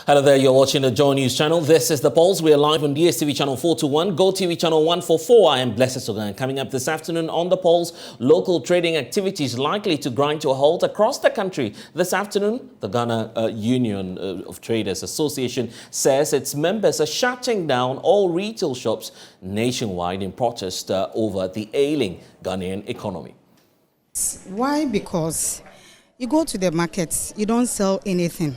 Hello there, you're watching the JoyNews channel. This is The Pulse. We are live on DSTV channel 421, GoTV channel 144. I am Blessed Sogah. Coming up this afternoon on The Pulse, local trading activities likely to grind to a halt across the country. This afternoon, the Ghana Union of Traders Association says its members are shutting down all retail shops nationwide in protest over the ailing Ghanaian economy. Why? Because you go to the markets, you don't sell anything.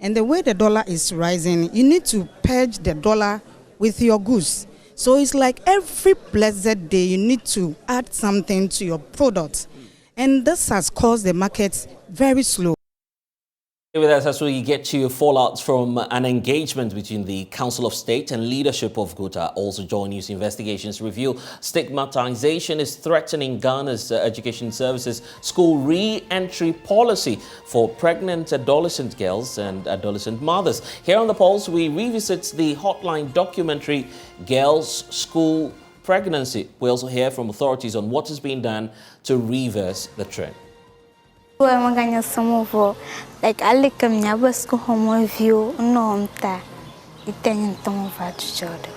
And the way the dollar is rising, you need to purge the dollar with your goods. So it's like every blessed day you need to add something to your product. And this has caused the markets very slow. With us as we get to fallout from an engagement between the Council of State and leadership of Guta. Also, JoyNews investigations reveal stigmatization is threatening Ghana's education services school re-entry policy for pregnant adolescent girls and adolescent mothers. Here on The Pulse, we revisit the hotline documentary Girls' School Pregnancy. We also hear from authorities on what is being done to reverse the trend. Like I like a never home view, no, Italian tom of attitude.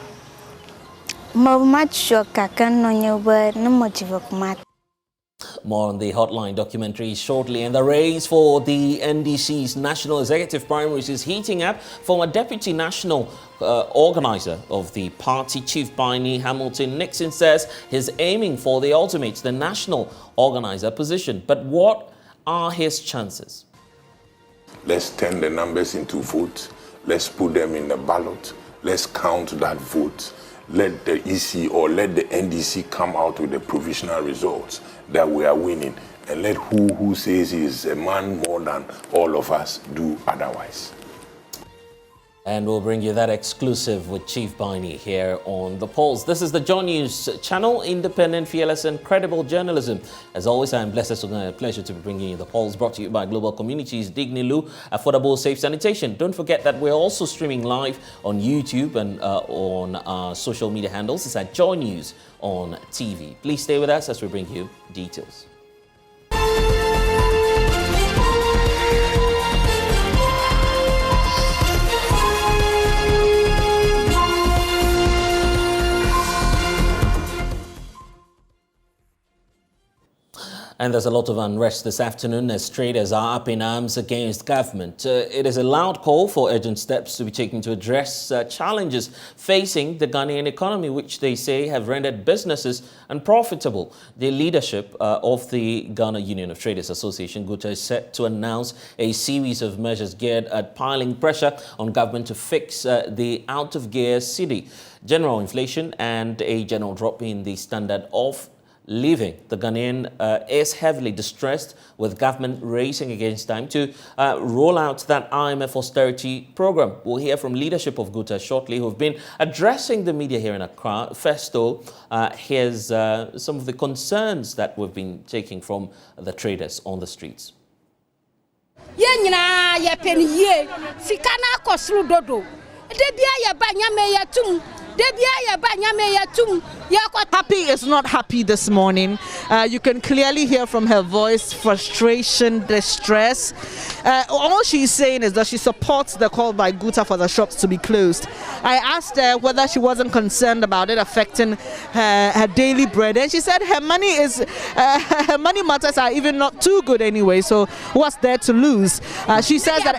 Much shock, I can know your word, no motive of matter. More on the hotline documentary shortly. And the race for the NDC's national executive primaries is heating up. Former deputy national organizer of the party, Chief Baini Hamilton Nixon, says he's aiming for the ultimate, the national organizer position. But what are his chances? Let's turn the numbers into votes. Let's put them in the ballot. Let's count that vote. Let the EC or let the NDC come out with the provisional results that we are winning. And let who says he's a man more than all of us do otherwise. And we'll bring you that exclusive with Chief Baini here on The Pulse. This is the JoyNews channel, independent, fearless and credible journalism. As always, I am Blessed Sogah. A pleasure to be bringing you The Pulse, brought to you by Global Communities, Dignilu, Affordable Safe Sanitation. Don't forget that we're also streaming live on YouTube and on our social media handles. It's at JoyNews on TV. Please stay with us as we bring you details. And there's a lot of unrest this afternoon as traders are up in arms against government. It is a loud call for urgent steps to be taken to address challenges facing the Ghanaian economy, which they say have rendered businesses unprofitable. The leadership of the Ghana Union of Traders Association, GUTA, is set to announce a series of measures geared at piling pressure on government to fix the out-of-gear cedi, general inflation and a general drop in the standard of living. The Ghanaian is heavily distressed, with government racing against time to roll out that IMF austerity program. We'll hear from leadership of GUTA shortly, who have been addressing the media here in Accra. First, though, here's some of the concerns that we've been taking from the traders on the streets. Happy is not happy this morning. You can clearly hear from her voice frustration, distress. All she's saying is that she supports the call by GUTA for the shops to be closed. I asked her whether she wasn't concerned about it affecting her daily bread, and she said her money matters are even not too good anyway, so what's there to lose? She says that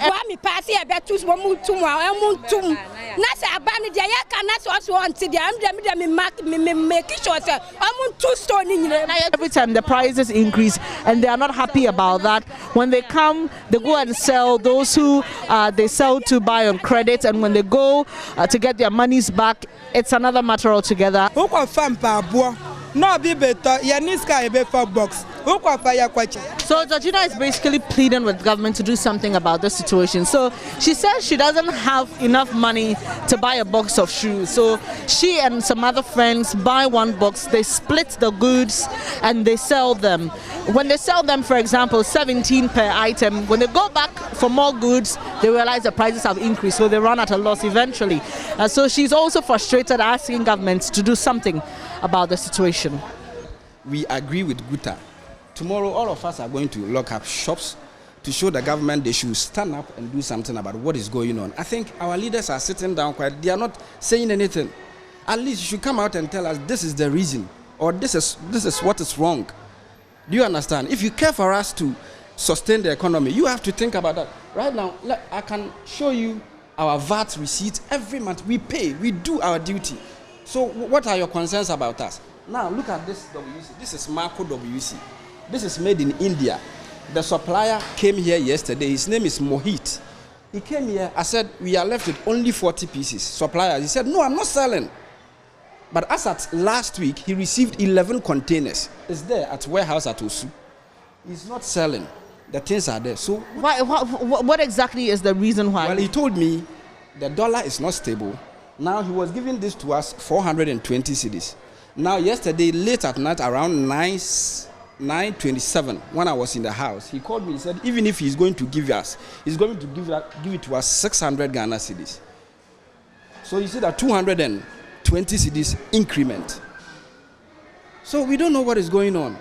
every time the prices increase and they are not happy about that. When they come, they go and sell. Those who they sell to buy on credit, and when they go to get their monies back, it's another matter altogether. So Georgina is basically pleading with government to do something about the situation. So she says she doesn't have enough money to buy a box of shoes. So she and some other friends buy one box, they split the goods and they sell them. When they sell them, for example, 17 per item, when they go back for more goods, they realize the prices have increased, so they run at a loss eventually. So she's also frustrated, asking government to do something about the situation. We agree with GUTA. Tomorrow, all of us are going to lock up shops to show the government they should stand up and do something about what is going on. I think our leaders are sitting down quiet. They are not saying anything. At least you should come out and tell us this is the reason, or this is what is wrong. Do you understand? If you care for us to sustain the economy, you have to think about that. Right now, I can show you our VAT receipts every month. We pay, we do our duty. So what are your concerns about us? Now look at this WC. This is Marco WC. This is made in India. The supplier came here yesterday. His name is Mohit. He came here. I said, we are left with only 40 pieces. Supplier, he said, no, I'm not selling. But as at last week, he received 11 containers. It's there at warehouse at Osu. He's not selling. The things are there. So what exactly is the reason why? Well, he told me the dollar is not stable. Now he was giving this to us 420 cedis. Now yesterday, late at night, around 9:27, when I was in the house, he called me. He said, even if he's going to give us, he's going to give it to us 600 Ghana cedis. So you see that 220 cedis increment. So we don't know what is going on.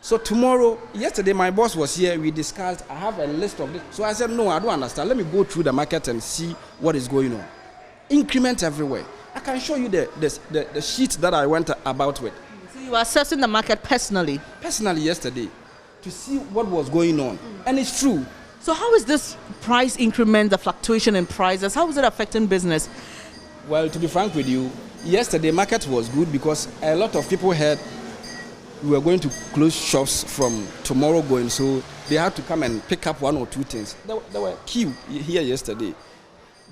So tomorrow, yesterday my boss was here, we discussed, I have a list of this. So I said, no, I don't understand. Let me go through the market and see what is going on. Increment everywhere. I can show you the sheet that I went about with. So you were assessing the market personally? Personally yesterday, to see what was going on. And it's true. So how is this price increment, the fluctuation in prices, how is it affecting business? Well, to be frank with you, yesterday market was good because a lot of people heard we were going to close shops from tomorrow going, so they had to come and pick up one or two things. There were queue here yesterday.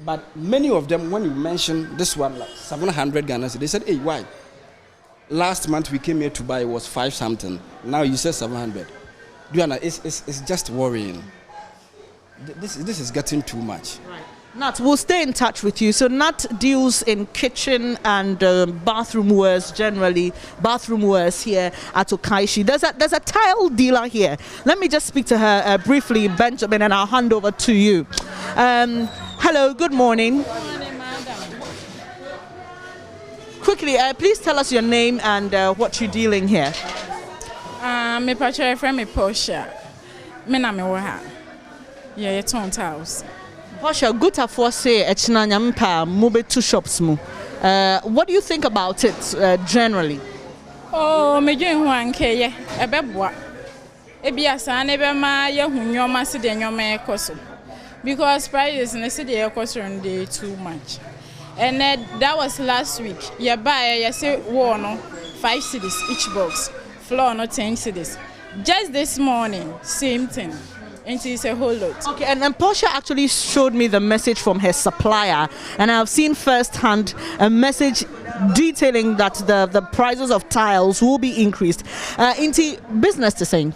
But many of them, when you mentioned this one, like 700 Ghana, they said, hey, why? Last month we came here to buy, it was 5 something. Now you said 700. Do you understand? It's just worrying. This is getting too much. Right. Nat, we'll stay in touch with you. So Nat deals in kitchen and bathroom wares generally, bathroom wares here at Okaishi. There's a tile dealer here. Let me just speak to her briefly, Benjamin, and I'll hand over to you. Hello, good morning. Good morning, madam. Quickly, please tell us your name and what you're dealing here. Me picture from me Portia. Me na me waha. Yeah, you turn tiles. Portia, good for say echina nyampa mube 2 shops mu. What do you think about it generally? Oh, me dwen ho anke ye. Ebeboa. Ebiasa na ebe ma ye hu nyoma se de nyoma ekoso. Because prices in the city cost too much. And that was last week. You buy, you say, 5 cedis each box. Flour, no 10 cedis. Just this morning, same thing. And it's a whole lot. Okay, and then Portia actually showed me the message from her supplier. And I've seen firsthand a message detailing that the prices of tiles will be increased. Into business to saying?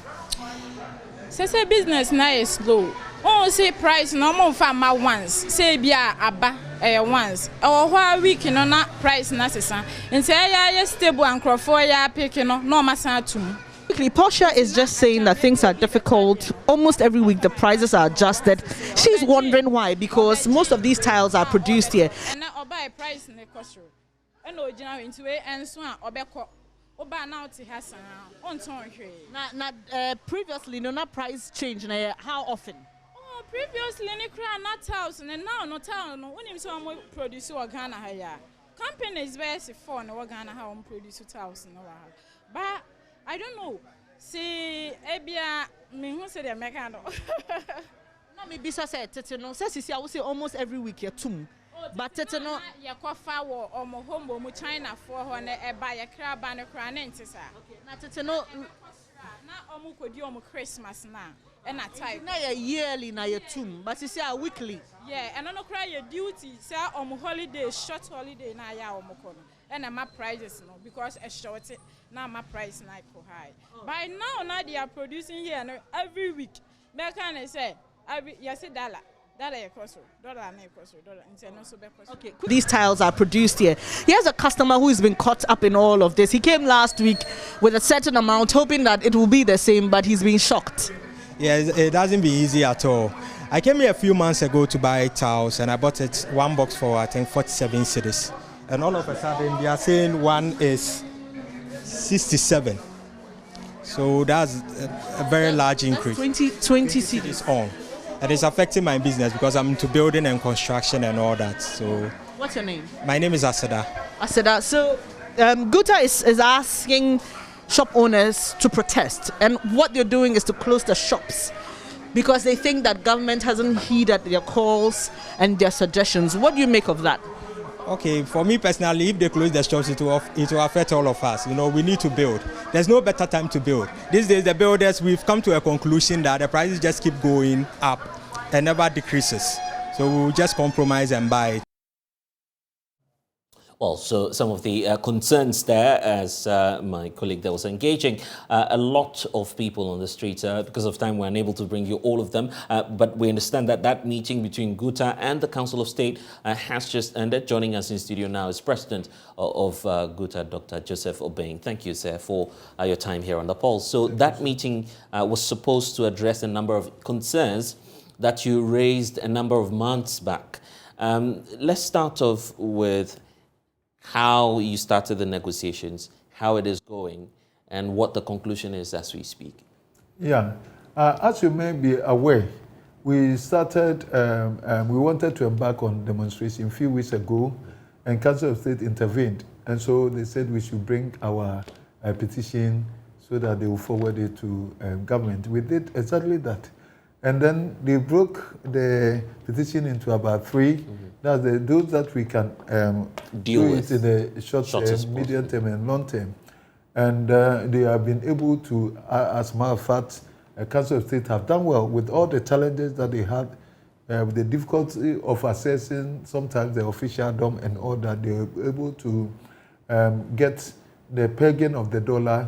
Say business now is slow. Oh, say price no more farmer once. Say bia aba once. Or why week no na price na sesa. And say ya stable and crofo ya pick no masa tum. Quickly, Portia is just saying that things are difficult. Almost every week the prices are adjusted. She's wondering why, because most of these tiles are produced here. And now buy price in the cost. And no general into it and so on obeko. Oba now to Hassan on ton previously no price change. How often? Previously, any crown not 1,000 and now no town. When you saw produce or Ghana higher companies where it's for no Ghana how produce 1,000. But I don't know. See, Abia, me who said a mechanic. No, maybe so said Tetano says I will say almost every week you're too. But Tetano, your coffee or more home China for one buy a crab and a crown. Okay, not Tetano. Now, could you Christmas now? And I type. Now a yearly, now you're two, but you say a weekly. Yeah, and I don't cry your duty, sir, holiday, short holiday, now ya and my prices no because a short now my price not high. By now they are producing here every week. They can say yes dollar. Okay, these tiles are produced here. Here's a customer who has been caught up in all of this. He came last week with a certain amount, hoping that it will be the same, but he's been shocked. Yeah, it hasn't been easy at all. I came here a few months ago to buy tiles, and I bought it 1 box for I think 47 cedis. And all of a sudden, they are saying one is 67. So that's a very large increase. 20 cedis on. And it's affecting my business because I'm into building and construction and all that. So what's your name? My name is Aseda. Aseda. So Guta is asking shop owners to protest, and what they're doing is to close the shops because they think that government hasn't heeded their calls and their suggestions. What do you make of that? Okay, for me personally, if they close the shops, it will affect all of us. You know, we need to build. There's no better time to build. These days, the builders, we've come to a conclusion that the prices just keep going up and never decreases. So we'll just compromise and buy it. Well, so some of the concerns there, as my colleague there was engaging, a lot of people on the streets, because of time we're unable to bring you all of them, but we understand that that meeting between Guta and the Council of State has just ended. Joining us in studio now is President of Guta, Dr. Joseph Obeng. Thank you, sir, for your time here on the Pulse. So that meeting was supposed to address a number of concerns that you raised a number of months back. Let's start off with how you started the negotiations, how it is going, and what the conclusion is as we speak. Yeah, as you may be aware, we started, we wanted to embark on demonstration a few weeks ago, and Council of State intervened. And so they said we should bring our petition so that they will forward it to government. We did exactly that. And then they broke the petition into about three. That's those that we can deal with in the short term, medium term, and long term. And they have been able to, as a matter of fact, Council of State have done well with all the challenges that they had, with the difficulty of assessing sometimes the officialdom and all that. They were able to get the pegging of the dollar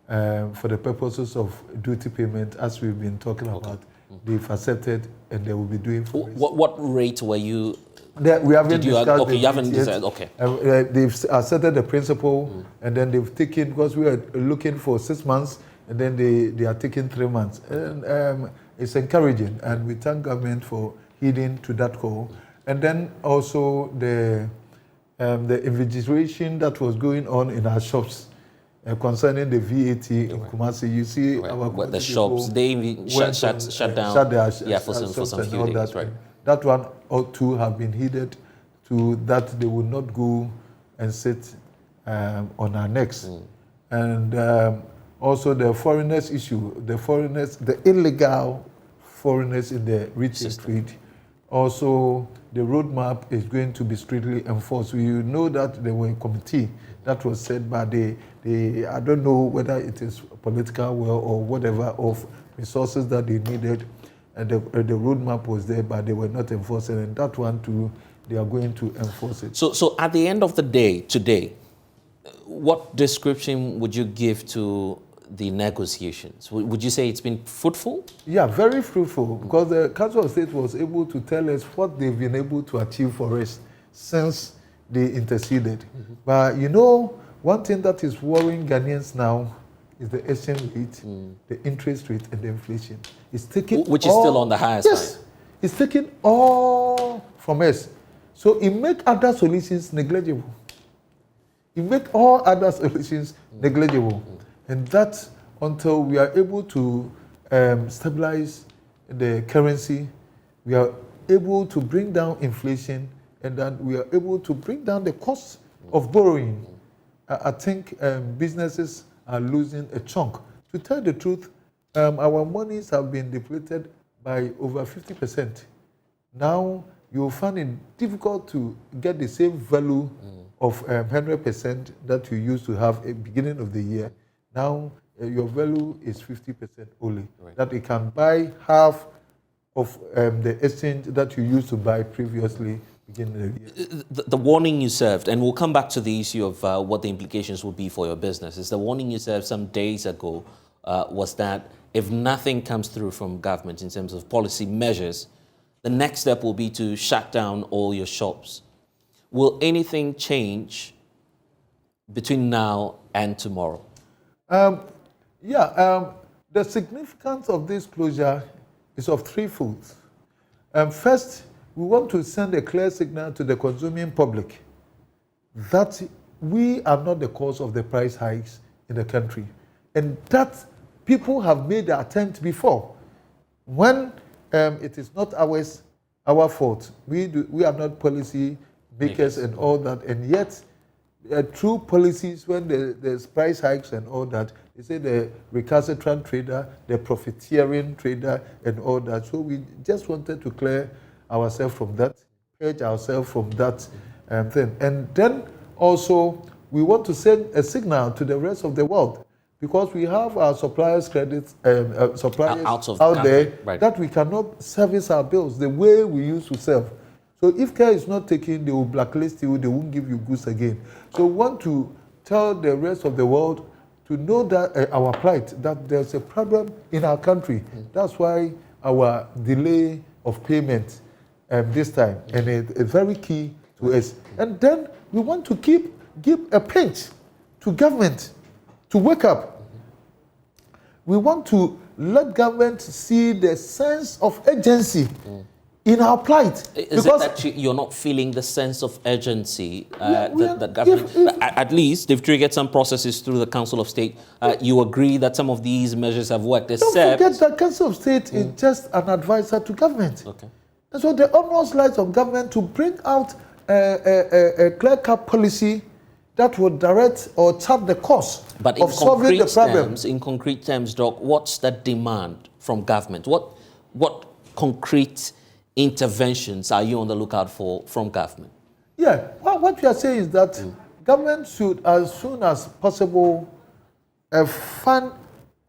for the purposes of duty payment, as we've been talking about. They've accepted, and they will be doing for us. What rate were you? We haven't discussed. Okay, you haven't decided. Okay. They've accepted the principle, and then they've taken, because we are looking for 6 months, and then they are taking 3 months. And it's encouraging, and we thank government for heeding to that call. And then also the invigilation that was going on in our shops. Concerning the VAT in Kumasi, you see our the shops, they shut down for some few days. Right. That one or two have been heeded to that they will not go and sit on our necks. And also the foreigners issue, the illegal foreigners in the retail trade. Also, the roadmap is going to be strictly enforced. We know that there were a committee that was said by I don't know whether it is political will or whatever of resources that they needed, and the roadmap was there, but they were not enforcing, and that one too, they are going to enforce it. So at the end of the day, today, what description would you give to the negotiations? Would you say it's been fruitful? Yeah, very fruitful, because the Council of State was able to tell us what they've been able to achieve for us since they interceded. But you know, one thing that is worrying Ghanaians now is the exchange rate, the interest rate, and the inflation. It's taking which is still on the higher side. It's taking all from us. So it makes other solutions negligible. It makes all other solutions negligible. And that's until we are able to stabilize the currency, we are able to bring down inflation, and then we are able to bring down the cost of borrowing. I think businesses are losing a chunk. To tell the truth, our monies have been depleted by over 50%. Now, you'll find it difficult to get the same value of 100% that you used to have at the beginning of the year. Now, your value is 50% only. Right. That it can buy half of the exchange that you used to buy previously. The warning you served, and we'll come back to the issue of what the implications will be for your business, is the warning you served some days ago was that if nothing comes through from government in terms of policy measures, the next step will be to shut down all your shops. Will anything change between now and tomorrow? The significance of this closure is of threefold. First, we want to send a clear signal to the consuming public that we are not the cause of the price hikes in the country. And that people have made the attempt before. When it is not our fault, we are not policy makers and all that, and yet through policies, when there's price hikes and all that, they say the recalcitrant trader, the profiteering trader and all that. So we just wanted to clear ourselves from that, purge ourselves from that thing. And then also, we want to send a signal to the rest of the world, because we have our suppliers' credits, suppliers out there, right, that we cannot service our bills the way we used to serve. So if care is not taken, they will blacklist you, they won't give you goods again. So we want to tell the rest of the world to know that our plight, that there's a problem in our country. That's why our delay of payment this time, and it's very key to us. And then we want to give a pinch to government to wake up. We want to let government see the sense of urgency in our plight. Is it that you're not feeling the sense of urgency that government, at least they've triggered some processes through the Council of State, you agree that some of these measures have worked, except... Don't forget that Council of State is just an advisor to government. Okay. And so the almost lies of government to bring out a clear-cut policy that would direct or chart the course of solving the problem. In concrete terms, Doc, what's the demand from government? What concrete interventions are you on the lookout for from government? Yeah, well, what we are saying is that government should, as soon as possible, fund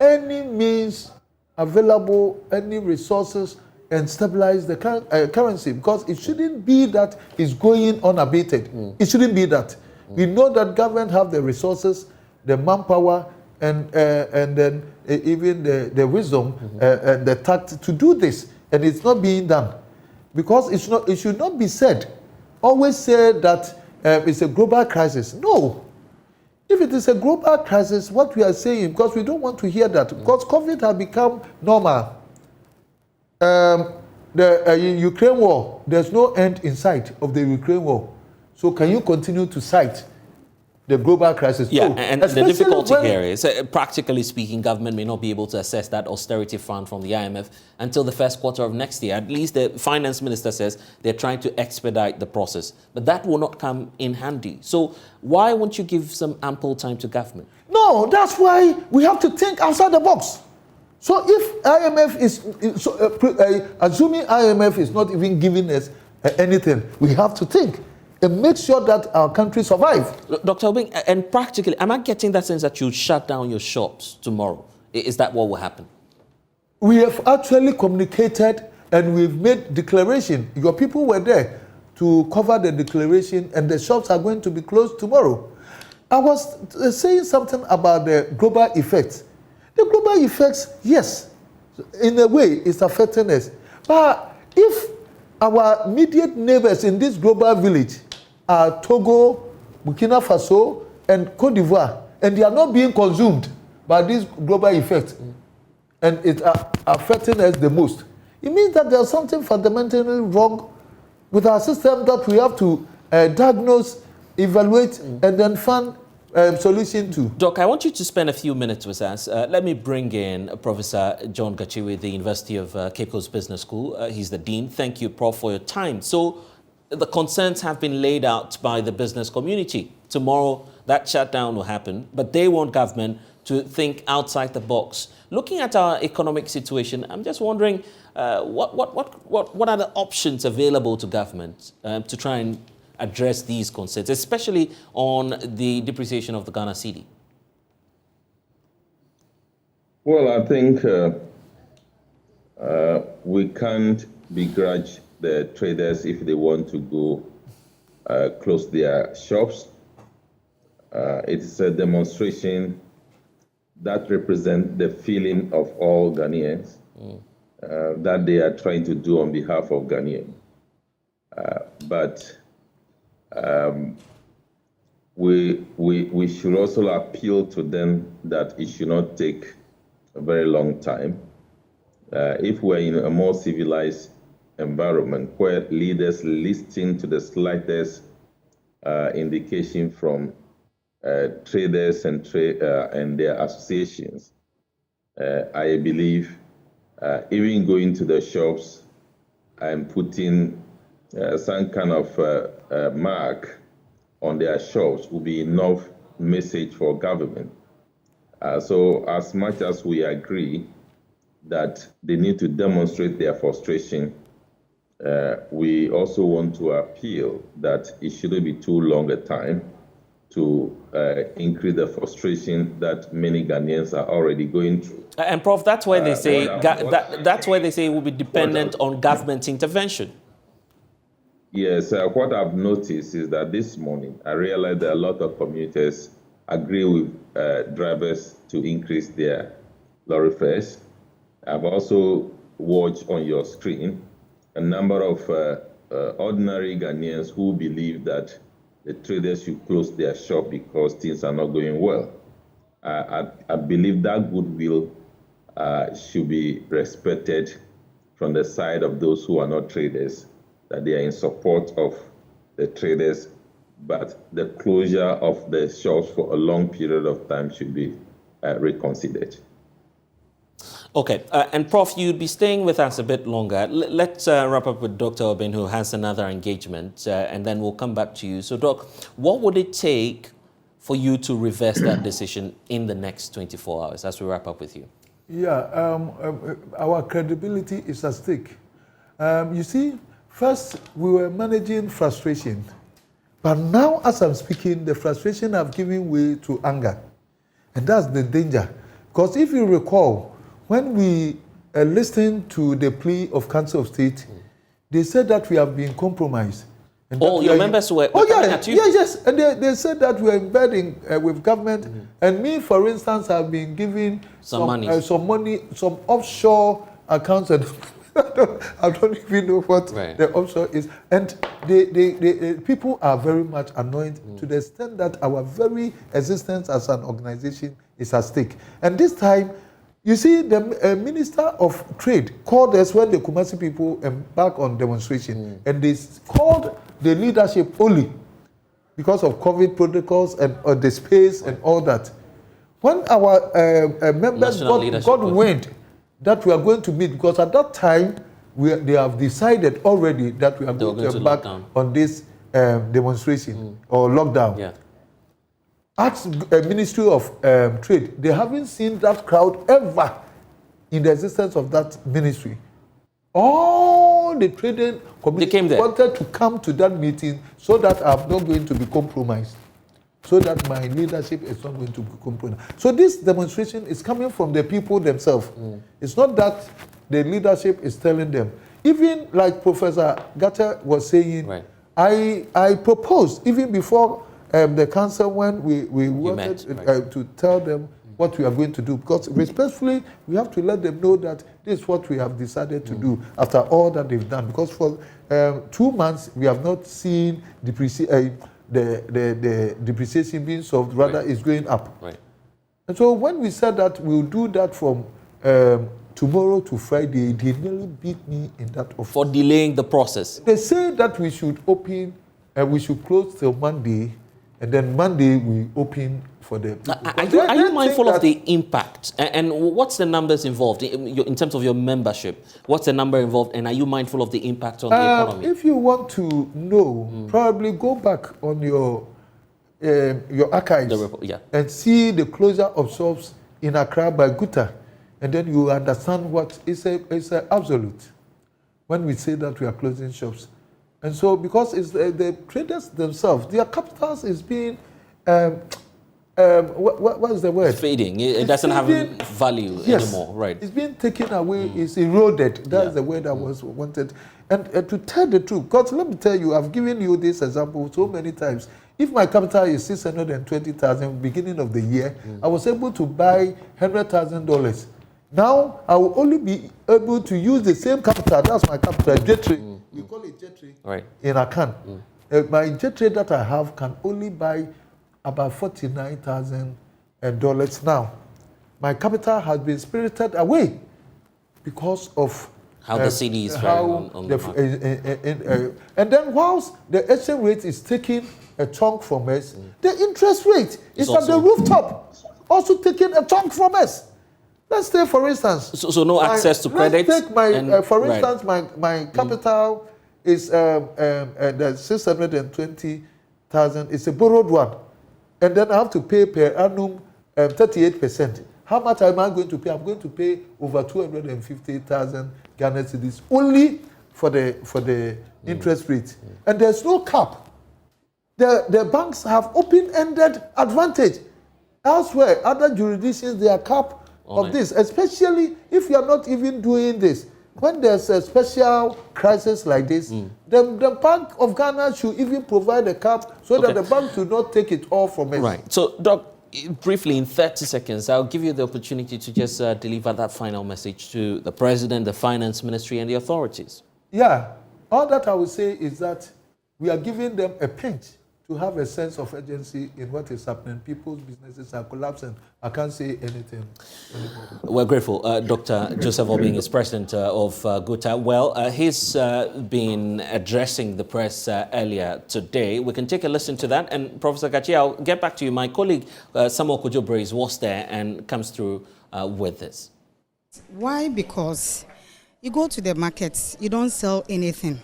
any means available, any resources, and stabilize the currency, because it shouldn't be that it's going unabated. It shouldn't be that. We know that government have the resources, the manpower, and then even the wisdom and the tact to do this, and it's not being done. Because it should not be said, always say that it's a global crisis. No. If it is a global crisis, what we are saying, because we don't want to hear that, because COVID has become normal. The Ukraine war, there's no end in sight of the Ukraine war. So can you continue to cite the global crisis? Yeah, and the difficulty here is, practically speaking, government may not be able to assess that austerity fund from the IMF until the first quarter of next year. At least the finance minister says they're trying to expedite the process. But that will not come in handy. So why won't you give some ample time to government? No, that's why we have to think outside the box. So if IMF is, assuming IMF is not even giving us anything, we have to think and make sure that our country survives. Dr. Obing, and practically, am I getting that sense that you shut down your shops tomorrow? Is that what will happen? We have actually communicated and we've made declaration. Your people were there to cover the declaration, and the shops are going to be closed tomorrow. I was saying something about the global effects. The global effects, yes, in a way, it's affecting us. But if our immediate neighbors in this global village are Togo, Burkina Faso, and Cote d'Ivoire, and they are not being consumed by these global effects, and it's affecting us the most, it means that there's something fundamentally wrong with our system that we have to diagnose, evaluate, and then find solution to. Doc, I want you to spend a few minutes with us. Let me bring in Professor John Gachiwe, the University of Cape Coast Business School. He's the Dean. Thank you, Prof, for your time. So the concerns have been laid out by the business community. Tomorrow, that shutdown will happen, but they want government to think outside the box. Looking at our economic situation, I'm just wondering, what are the options available to government to try and address these concerns, especially on the depreciation of the Ghana cedi? Well, I think we can't begrudge the traders if they want to go close their shops. It is a demonstration that represents the feeling of all Ghanaians that they are trying to do on behalf of Ghanaians. But we should also appeal to them that it should not take a very long time. If we're in a more civilized environment where leaders listen to the slightest indication from traders and their associations, I believe even going to the shops and putting some kind of mark on their shops will be enough message for government. So as much as we agree that they need to demonstrate their frustration, we also want to appeal that it shouldn't be too long a time to increase the frustration that many Ghanaians are already going through. And Prof, that's why they say that's why they say it will be dependent on government intervention. Yes, what I've noticed is that this morning I realized that a lot of commuters agree with drivers to increase their lorry fares. I've also watched on your screen a number of ordinary Ghanaians who believe that the traders should close their shop because things are not going well. I believe that goodwill should be respected from the side of those who are not traders, that they are in support of the traders, but the closure of the shops for a long period of time should be reconsidered. Okay, and Prof, you'd be staying with us a bit longer. Let's wrap up with Dr. Obin, who has another engagement, and then we'll come back to you. So, Doc, what would it take for you to reverse that decision in the next 24 hours as we wrap up with you? Yeah, our credibility is at stake. You see, first we were managing frustration, but now as I'm speaking, the frustration have given way to anger. And that's the danger. Because if you recall, when we listened to the plea of Council of State, they said that we have been compromised. And your members were coming at you? Yes. And they said that we are embedding with government. And me, for instance, have been giving some money, some offshore accounts. And I don't even know what the offshore is. And the people are very much annoyed to the extent that our very existence as an organization is at stake. And this time, you see, the Minister of Trade called us when the Kumasi people embarked on demonstration, and they called the leadership only because of COVID protocols and the space and all that. When our members got wind that we are going to meet, because at that time they have decided already that we are going to embark on this demonstration or lockdown. Yeah. Ask Ministry of Trade, they haven't seen that crowd ever in the existence of that ministry. All the trading community wanted to come to that meeting so that I'm not going to be compromised, so that my leadership is not going to be compromised. So this demonstration is coming from the people themselves. It's not that the leadership is telling them. Even like Professor Gata was saying, I proposed even before the council when we wanted to tell them what we are going to do, because respectfully we have to let them know that this is what we have decided to do after all that they've done, because for 2 months we have not seen the depreciation being solved, rather it's going up. And so when we said that we'll do that from tomorrow to Friday, they nearly beat me in that office. For delaying the process. They say that we should open, we should close till Monday, and then Monday we open for the people. Are you mindful of the impact? And what's the numbers involved in terms of your membership? What's the number involved? And are you mindful of the impact on the economy? If you want to know, probably go back on your archives and see the closure of shops in Accra by Guta, and then you understand what it's a absolute when we say that we are closing shops. And so, because it's the traders themselves, their capitals is being, what is the word? It's fading. It doesn't have value anymore, right? It's being taken away, it's eroded. That's the word that was wanted. And to tell the truth, because let me tell you, I've given you this example so many times. If my capital is $620,000 beginning of the year, I was able to buy $100,000. Now, I will only be able to use the same capital, that's my capital, J-Trade. We call it J-Trade in Akan. My J-Trade that I have can only buy about $49,000 now. My capital has been spirited away because of how the city is faring on the market. And then whilst the exchange rate is taking a chunk from us, the interest rate is at the rooftop, also taking a chunk from us. Let's say, for instance. So no access to credit. Let's take my, for right. instance, my capital is the 620,000. It's a borrowed one, and then I have to pay per annum 38%. How much am I going to pay? I'm going to pay over 250,000 Ghana cedis only for the interest rate, and there's no cap. The banks have open-ended advantage. Elsewhere, other jurisdictions, they are cap of this, especially if you are not even doing this. When there's a special crisis like this, the Bank of Ghana should even provide a cap so that the bank should not take it all from us. Right. So, Doc, briefly, in 30 seconds, I'll give you the opportunity to just deliver that final message to the President, the Finance Ministry, and the authorities. Yeah. All that I will say is that we are giving them a pinch to have a sense of urgency in what is happening. People's businesses are collapsing. I can't say anything anymore. We're grateful. Dr. Joseph Obing is president of GUTA. Well, he's been addressing the press earlier today. We can take a listen to that. And Professor Kachi, I'll get back to you. My colleague Samuel Kojobrace was there and comes through with this. Why? Because you go to the markets, you don't sell anything.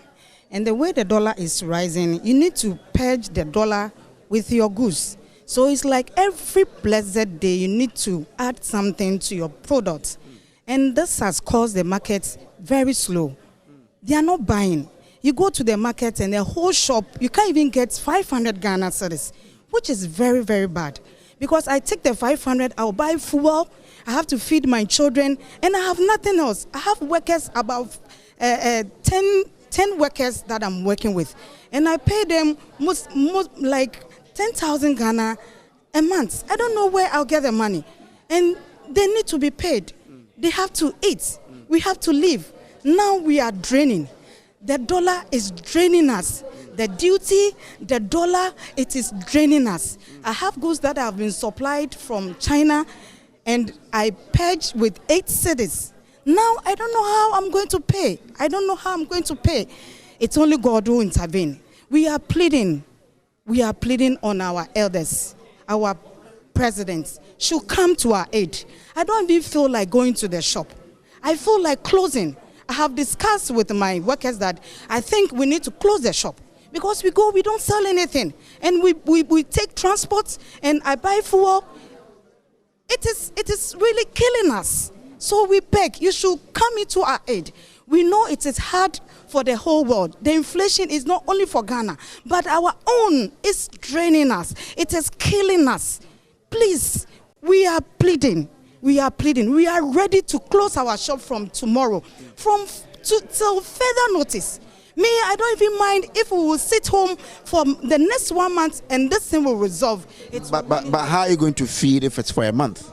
And the way the dollar is rising, you need to purge the dollar with your goods. So it's like every blessed day you need to add something to your product. And this has caused the markets very slow. They are not buying. You go to the market and the whole shop, you can't even get 500 Ghana cedis, which is very, very bad. Because I take the 500, I'll buy fuel, I have to feed my children, and I have nothing else. I have workers, about 10 workers that I'm working with, and I pay them most like 10,000 Ghana a month. I don't know where I'll get the money, and they need to be paid. They have to eat. We have to live. Now we are draining. The dollar is draining us. The duty, the dollar, it is draining us. I have goods that have been supplied from China, and I purge with 8 cities. Now, I don't know how I'm going to pay. I don't know how I'm going to pay. It's only God who intervene. We are pleading. We are pleading on our elders. Our presidents should come to our aid. I don't even feel like going to the shop. I feel like closing. I have discussed with my workers that I think we need to close the shop. Because we go, we don't sell anything. And we take transport, and I buy fuel. It is really killing us. So we beg, you should come into our aid. We know it is hard for the whole world. The inflation is not only for Ghana, but our own is draining us. It is killing us. Please, we are pleading. We are pleading. We are ready to close our shop from tomorrow, till further notice. Me, I don't even mind if we will sit home for the next 1 month and this thing will resolve. But how are you going to feed if it's for a month?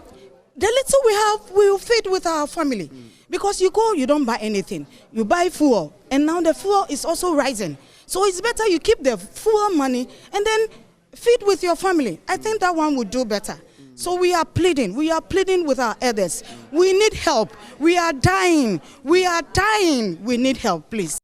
The little we have, we will feed with our family. Because you go, you don't buy anything. You buy fuel, and now the fuel is also rising. So it's better you keep the fuel money and then feed with your family. I think that one would do better. So we are pleading. We are pleading with our elders. We need help. We are dying. We are dying. We need help, please.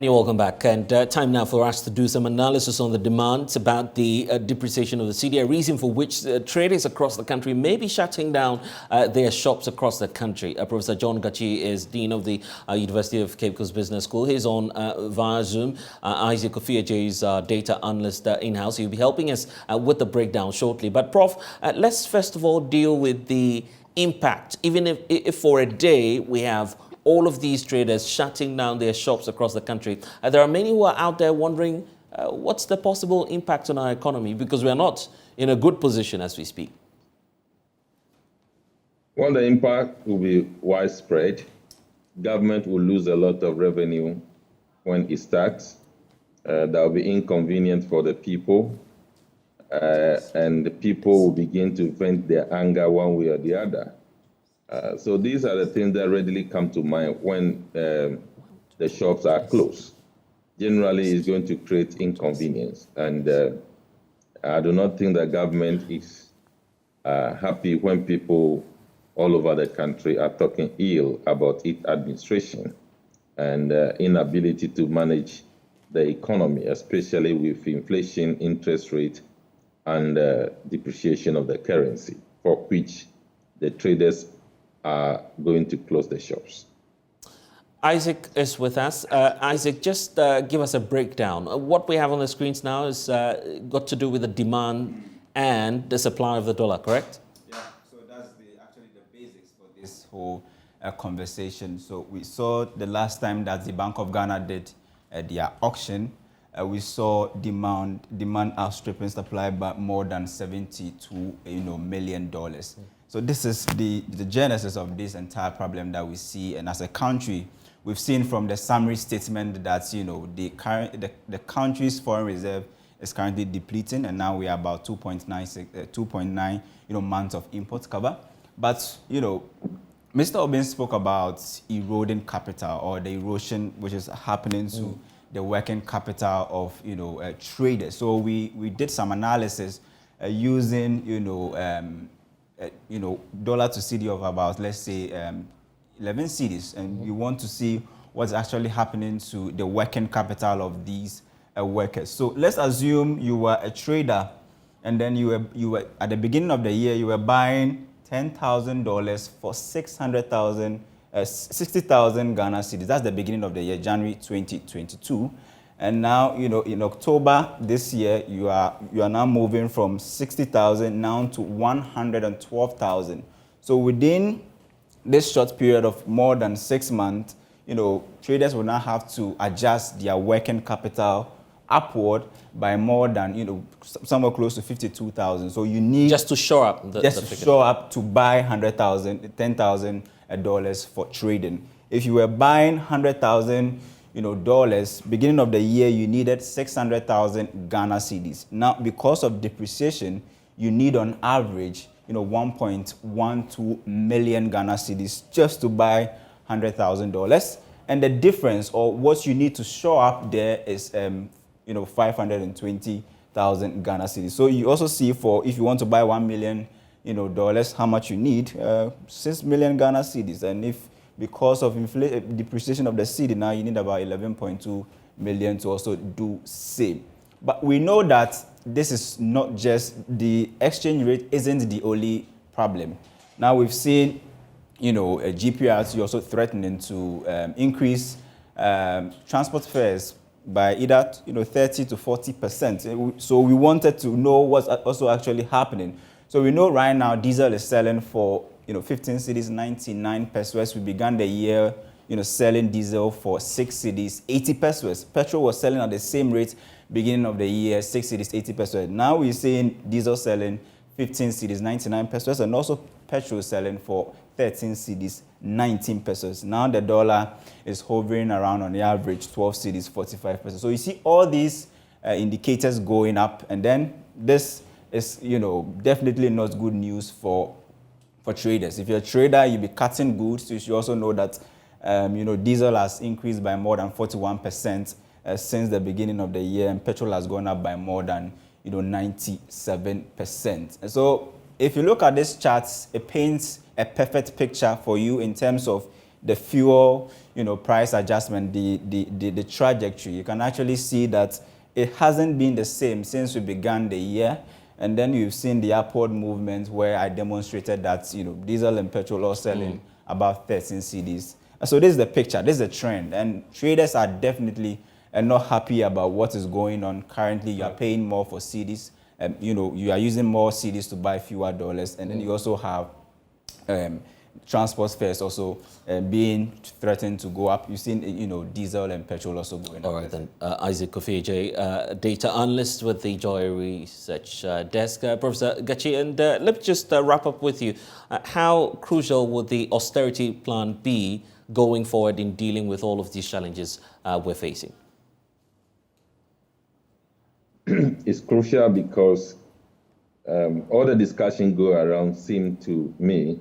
Welcome back, and time now for us to do some analysis on the demands about the depreciation of the cedi, a reason for which traders across the country may be shutting down their shops across the country. Professor John Gachi is Dean of the University of Cape Coast Business School. He's on via Zoom. Isaac Ofieje is data analyst in-house. He'll be helping us with the breakdown shortly. But Prof, let's first of all deal with the impact. Even if for a day we have all of these traders shutting down their shops across the country, there are many who are out there wondering what's the possible impact on our economy, because we are not in a good position as we speak. Well, the impact will be widespread. Government will lose a lot of revenue when it starts. That will be inconvenient for the people, and the people will begin to vent their anger one way or the other. So these are the things that readily come to mind when the shops are closed. Generally, it's going to create inconvenience. And I do not think the government is happy when people all over the country are talking ill about its administration and inability to manage the economy, especially with inflation, interest rate, and depreciation of the currency, for which the traders are going to close the shops. Isaac is with us. Isaac, just give us a breakdown. What we have on the screens now is got to do with the demand and the supply of the dollar, correct? Yeah, so that's actually the basics for this whole conversation. So we saw the last time that the Bank of Ghana did their auction, we saw demand outstripping supply by more than $72 million. So this is the genesis of this entire problem that we see, and as a country, we've seen from the summary statement that the country's foreign reserve is currently depleting, and now we are about 2.9 months of import cover. But Mr. Obin spoke about eroding capital, or the erosion which is happening to the working capital of traders. So we did some analysis using dollar to CD of about, let's say, 11 cedis, and we want to see what's actually happening to the working capital of these workers. So let's assume you were a trader, and then you were at the beginning of the year you were buying $10,000 for 60,000 Ghana cedis. That's the beginning of the year, January 2022. And now, in October this year, you are now moving from 60,000 now to 112,000. So within this short period of more than 6 months, traders will now have to adjust their working capital upward by more than, somewhere close to 52,000. So you need just to shore up to buy $10,000 for trading. If you were buying $100,000, beginning of the year, you needed 600,000 Ghana cedis. Now, because of depreciation, you need on average, 1.12 million Ghana cedis just to buy $100,000. And the difference, or what you need to shore up there, is 520,000 Ghana cedis. So you also see if you want to buy $1 million, how much you need, 6 million Ghana cedis. And if because of depreciation of the cedi, now you need about 11.2 million to also do same. But we know that this is not just, the exchange rate isn't the only problem. Now we've seen, GPRC also threatening to increase transport fares by either 30 to 40%. So we wanted to know what's also actually happening. So we know right now diesel is selling for 15 cedis, 99 pesos. We began the year selling diesel for 6 cedis, 80 pesos. Petrol was selling at the same rate beginning of the year, 6 cedis, 80 pesos. Now we're seeing diesel selling 15 cedis, 99 pesos, and also petrol selling for 13 cedis, 19 pesos. Now the dollar is hovering around on the average 12 cedis, 45 pesos. So you see all these indicators going up, and then this is definitely not good news for traders. If you're a trader, you'll be cutting goods. You should also know that diesel has increased by more than 41% since the beginning of the year, and petrol has gone up by more than 97%. And so if you look at these charts, it paints a perfect picture for you in terms of the fuel price adjustment, the trajectory. You can actually see that it hasn't been the same since we began the year. And then you've seen the upward movement where I demonstrated that diesel and petrol are selling about 13 cedis. So this is the picture, this is the trend, and traders are definitely not happy about what is going on currently. You are paying more for cedis, you are using more cedis to buy fewer dollars, and then you also have transport fares also being threatened to go up. You've seen, diesel and petrol also going up. All right, then. Isaac Kofeje, data analyst with the Joy Research Desk. Professor Gachi, and let's just wrap up with you. How crucial would the austerity plan be going forward in dealing with all of these challenges we're facing? It's crucial because all the discussion go around seem to me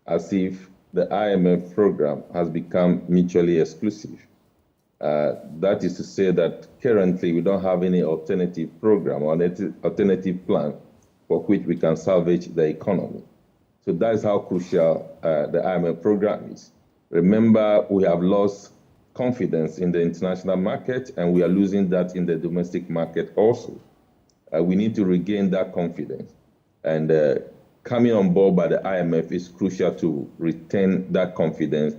as if the IMF program has become mutually exclusive. That is to say that currently we don't have any alternative program or alternative plan for which we can salvage the economy. So that is how crucial the IMF program is. Remember, we have lost confidence in the international market, and we are losing that in the domestic market also. We need to regain that confidence. And coming on board by the IMF is crucial to retain that confidence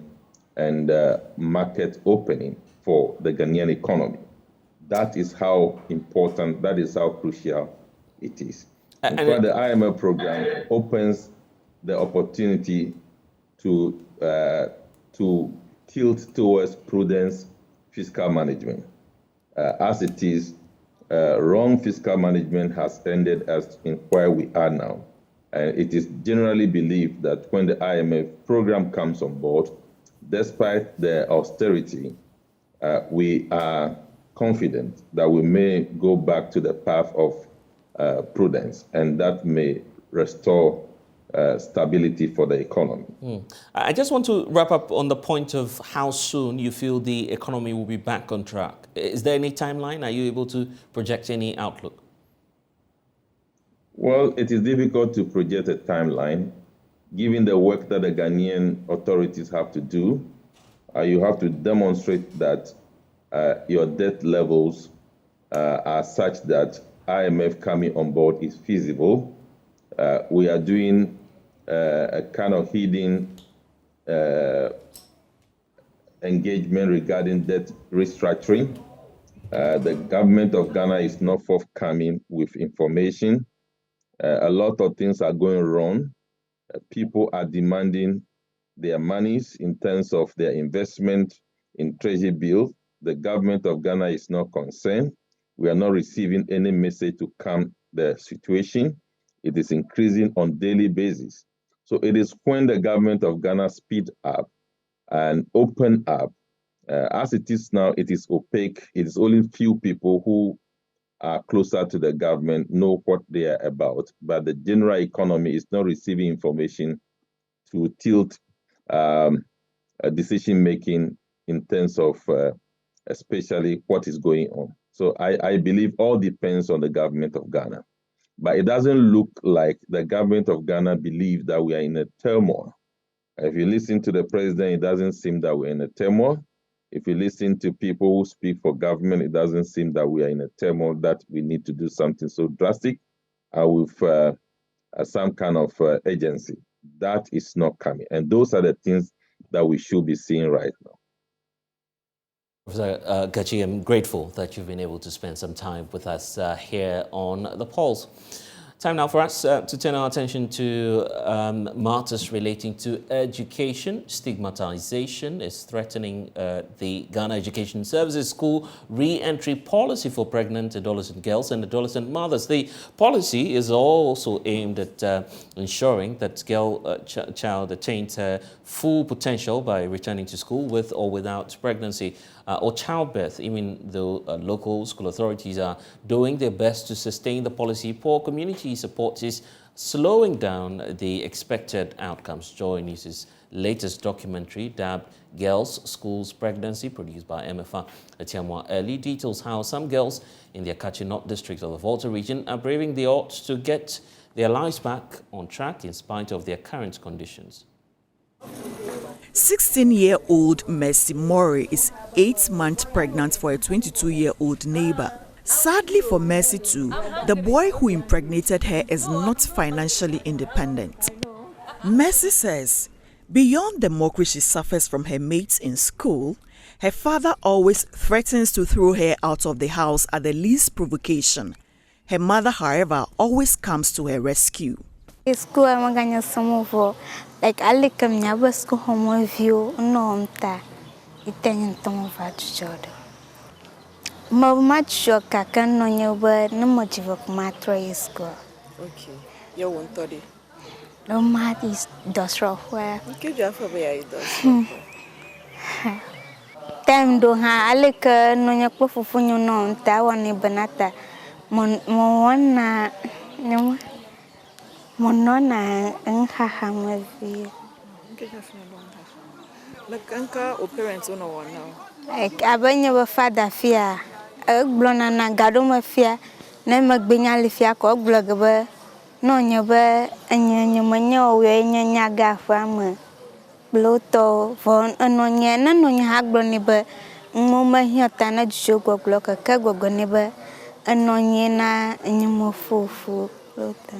and market opening for the Ghanaian economy. That is how important, that is how crucial it is. In fact, the IMF program opens the opportunity to tilt towards prudence fiscal management. As it is, wrong fiscal management has ended as in where we are now. And it is generally believed that when the IMF program comes on board, despite the austerity, we are confident that we may go back to the path of prudence, and that may restore stability for the economy. I just want to wrap up on the point of how soon you feel the economy will be back on track. Is there any timeline? Are you able to project any outlook? Well, it is difficult to project a timeline, given the work that the Ghanaian authorities have to do. You have to demonstrate that your debt levels are such that IMF coming on board is feasible. We are doing a kind of hidden engagement regarding debt restructuring. The government of Ghana is not forthcoming with information. A lot of things are going wrong. People are demanding their monies in terms of their investment in treasury bills. The government of Ghana is not concerned. We are not receiving any message to calm the situation. It is increasing on daily basis. So it is when the government of Ghana speed up and open up. As it is now, it is opaque. It is only few people who are closer to the government know what they are about. But the general economy is not receiving information to tilt decision making in terms of especially what is going on. So I believe all depends on the government of Ghana. But it doesn't look like the government of Ghana believes that we are in a turmoil. If you listen to the president, it doesn't seem that we're in a turmoil. If you listen to people who speak for government, it doesn't seem that we are in a turmoil, that we need to do something so drastic with some kind of agency. That is not coming. And those are the things that we should be seeing right now. Professor Gachi, I'm grateful that you've been able to spend some time with us here on The Pulse. Time now for us to turn our attention to matters relating to education. Stigmatization is threatening the Ghana Education Services School re-entry policy for pregnant adolescent girls and adolescent mothers. The policy is also aimed at ensuring that child attains her full potential by returning to school with or without pregnancy or childbirth, even though local school authorities are doing their best to sustain the policy. Poor community support is slowing down the expected outcomes. JoyNews' latest documentary, dubbed Girls, Schools, Pregnancy, produced by MFA Atiamwa Early, details how some girls in the Akachi North district of the Volta region are braving the odds to get their lives back on track in spite of their current conditions. 16-year-old Mercy Mori is 8 months pregnant for a 22-year-old neighbor. Sadly for Mercy too, the boy who impregnated her is not financially independent. Mercy says, beyond the mockery she suffers from her mates in school, her father always threatens to throw her out of the house at the least provocation. Her mother, however, always comes to her rescue. School I'm going to like I like come never school home view no ta itenye ntomo va chuchodo ma macho kaka no nyoba no motive kuma try school. Okay, you want to do no mat is dosro where okay you for be I does time do ha alika no nyakpo fufunyo no ta woni banata mo wana no monona nhahamwe vi like anka or parents no one now Like abanye ba father fear. Blona na gado ma fear. Na magbenya le fear ko blog ba. No nya ba anya manya o we nya ga fa ma. Bloto von anonya na no nya ha gbloni ba. Mo ma hiota na jogo blog ka gogo ne ba. Anonya na nya mo fufu blota.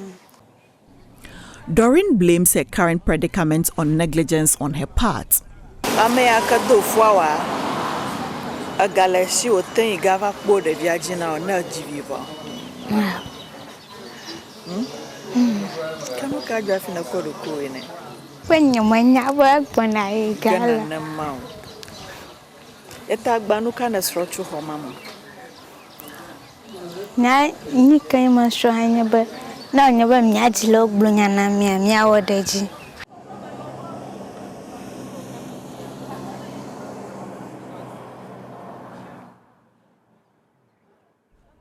Doreen blames her current predicament on negligence on her part. Ame akado fwawa agalesi oten igava kpo de viagina ona jiviva. Kama ka jwa fina ko do ko ene. Kwenye manya ba gbona igala. Gana na ma. Eta gbanu kana srochu ho mama. Na ni kai ma sho hanya ba. Na nya ba mi ajilo gblunya na mi awodeji.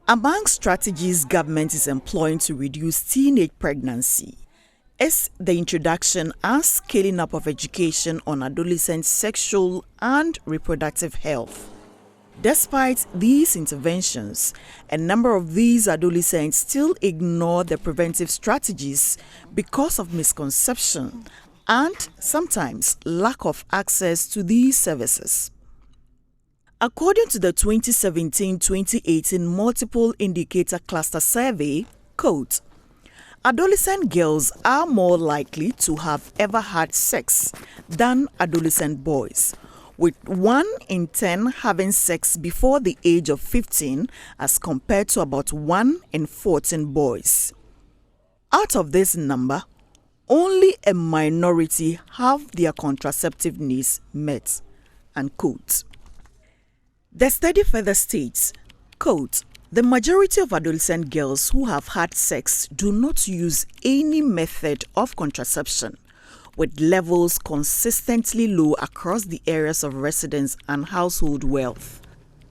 Among strategies government is employing to reduce teenage pregnancy is the introduction and scaling up of education on adolescent sexual and reproductive health. Despite these interventions, a number of these adolescents still ignore the preventive strategies because of misconception and sometimes lack of access to these services. According to the 2017-2018 Multiple Indicator Cluster Survey, quote, adolescent girls are more likely to have ever had sex than adolescent boys, with 1 in 10 having sex before the age of 15 as compared to about 1 in 14 boys. Out of this number, only a minority have their contraceptive needs met, unquote. The study further states, quote, the majority of adolescent girls who have had sex do not use any method of contraception, with levels consistently low across the areas of residence and household wealth.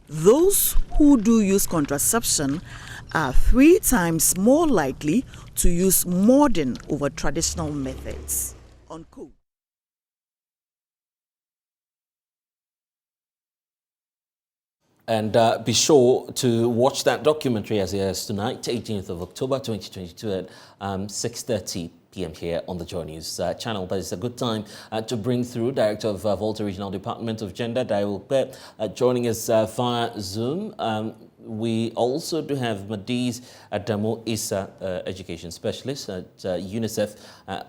Those who do use contraception are 3 times more likely to use modern over traditional methods, unquote. And be sure to watch that documentary as it airs tonight, 18th of October 2022 at 6:30 p.m. here on the JoyNews channel. But it's a good time to bring through Director of Volta Regional Department of Gender, Daryl Pep, joining us via Zoom. We also do have Madiz Adamo Issa, Education Specialist at UNICEF,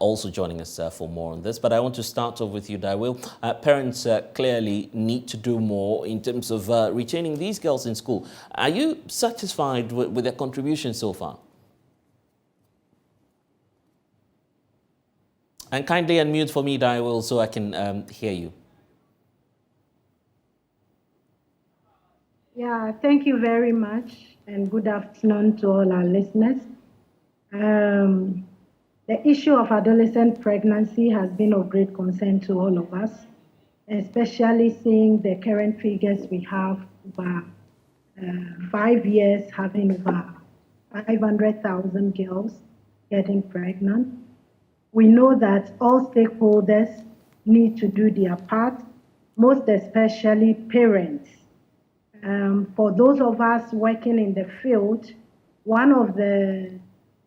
also joining us for more on this. But I want to start off with you, Daryl. Parents clearly need to do more in terms of retaining these girls in school. Are you satisfied with their contribution so far? And kindly unmute for me, Daryl, so I can hear you. Yeah, thank you very much, and good afternoon to all our listeners. The issue of adolescent pregnancy has been of great concern to all of us, especially seeing the current figures we have over 5 years, having over 500,000 girls getting pregnant. We know that all stakeholders need to do their part, most especially parents. For those of us working in the field, one of the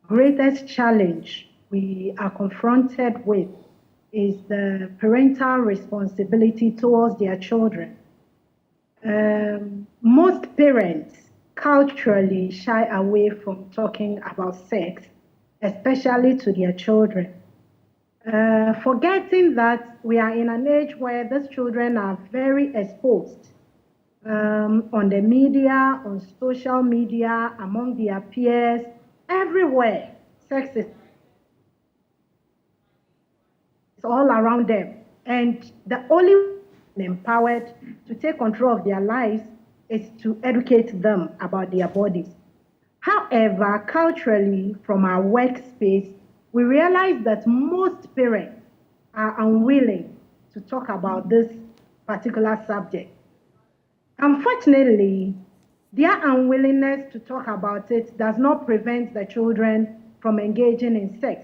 greatest challenge we are confronted with is the parental responsibility towards their children. Most parents culturally shy away from talking about sex, especially to their children, forgetting that we are in an age where these children are very exposed on the media, on social media, among their peers, everywhere. Sex is all around them. And the only way empowered to take control of their lives is to educate them about their bodies. However, culturally, from our workspace, we realize that most parents are unwilling to talk about this particular subject. Unfortunately, their unwillingness to talk about it does not prevent the children from engaging in sex.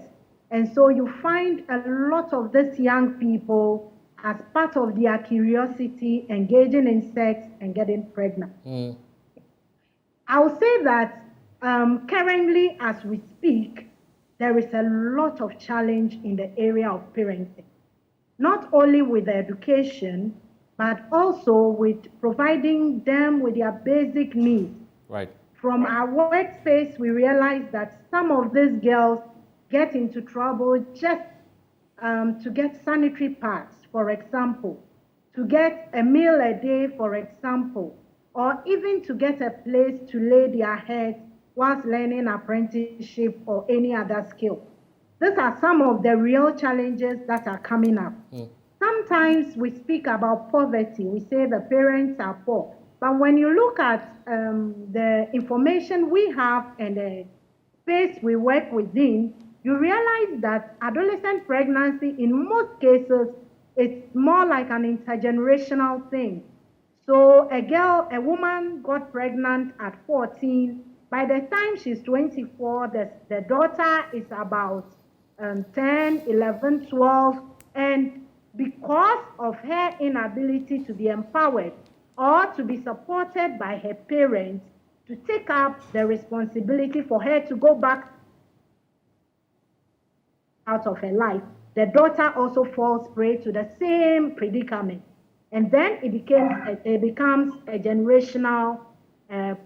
And so you find a lot of these young people as part of their curiosity, engaging in sex and getting pregnant. I'll say that currently, as we speak, there is a lot of challenge in the area of parenting, not only with education, but also with providing them with their basic needs. Right. From our workspace, we realize that some of these girls get into trouble just to get sanitary pads, for example, to get a meal a day, for example, or even to get a place to lay their heads whilst learning apprenticeship or any other skill. These are some of the real challenges that are coming up. Sometimes we speak about poverty. We say the parents are poor. But when you look at the information we have and the space we work within, you realize that adolescent pregnancy, in most cases, it's more like an intergenerational thing. So a woman got pregnant at 14. By the time she's 24, the daughter is about 10, 11, 12. And because of her inability to be empowered or to be supported by her parents to take up the responsibility for her to go back out of her life, the daughter also falls prey to the same predicament. And then it becomes a generational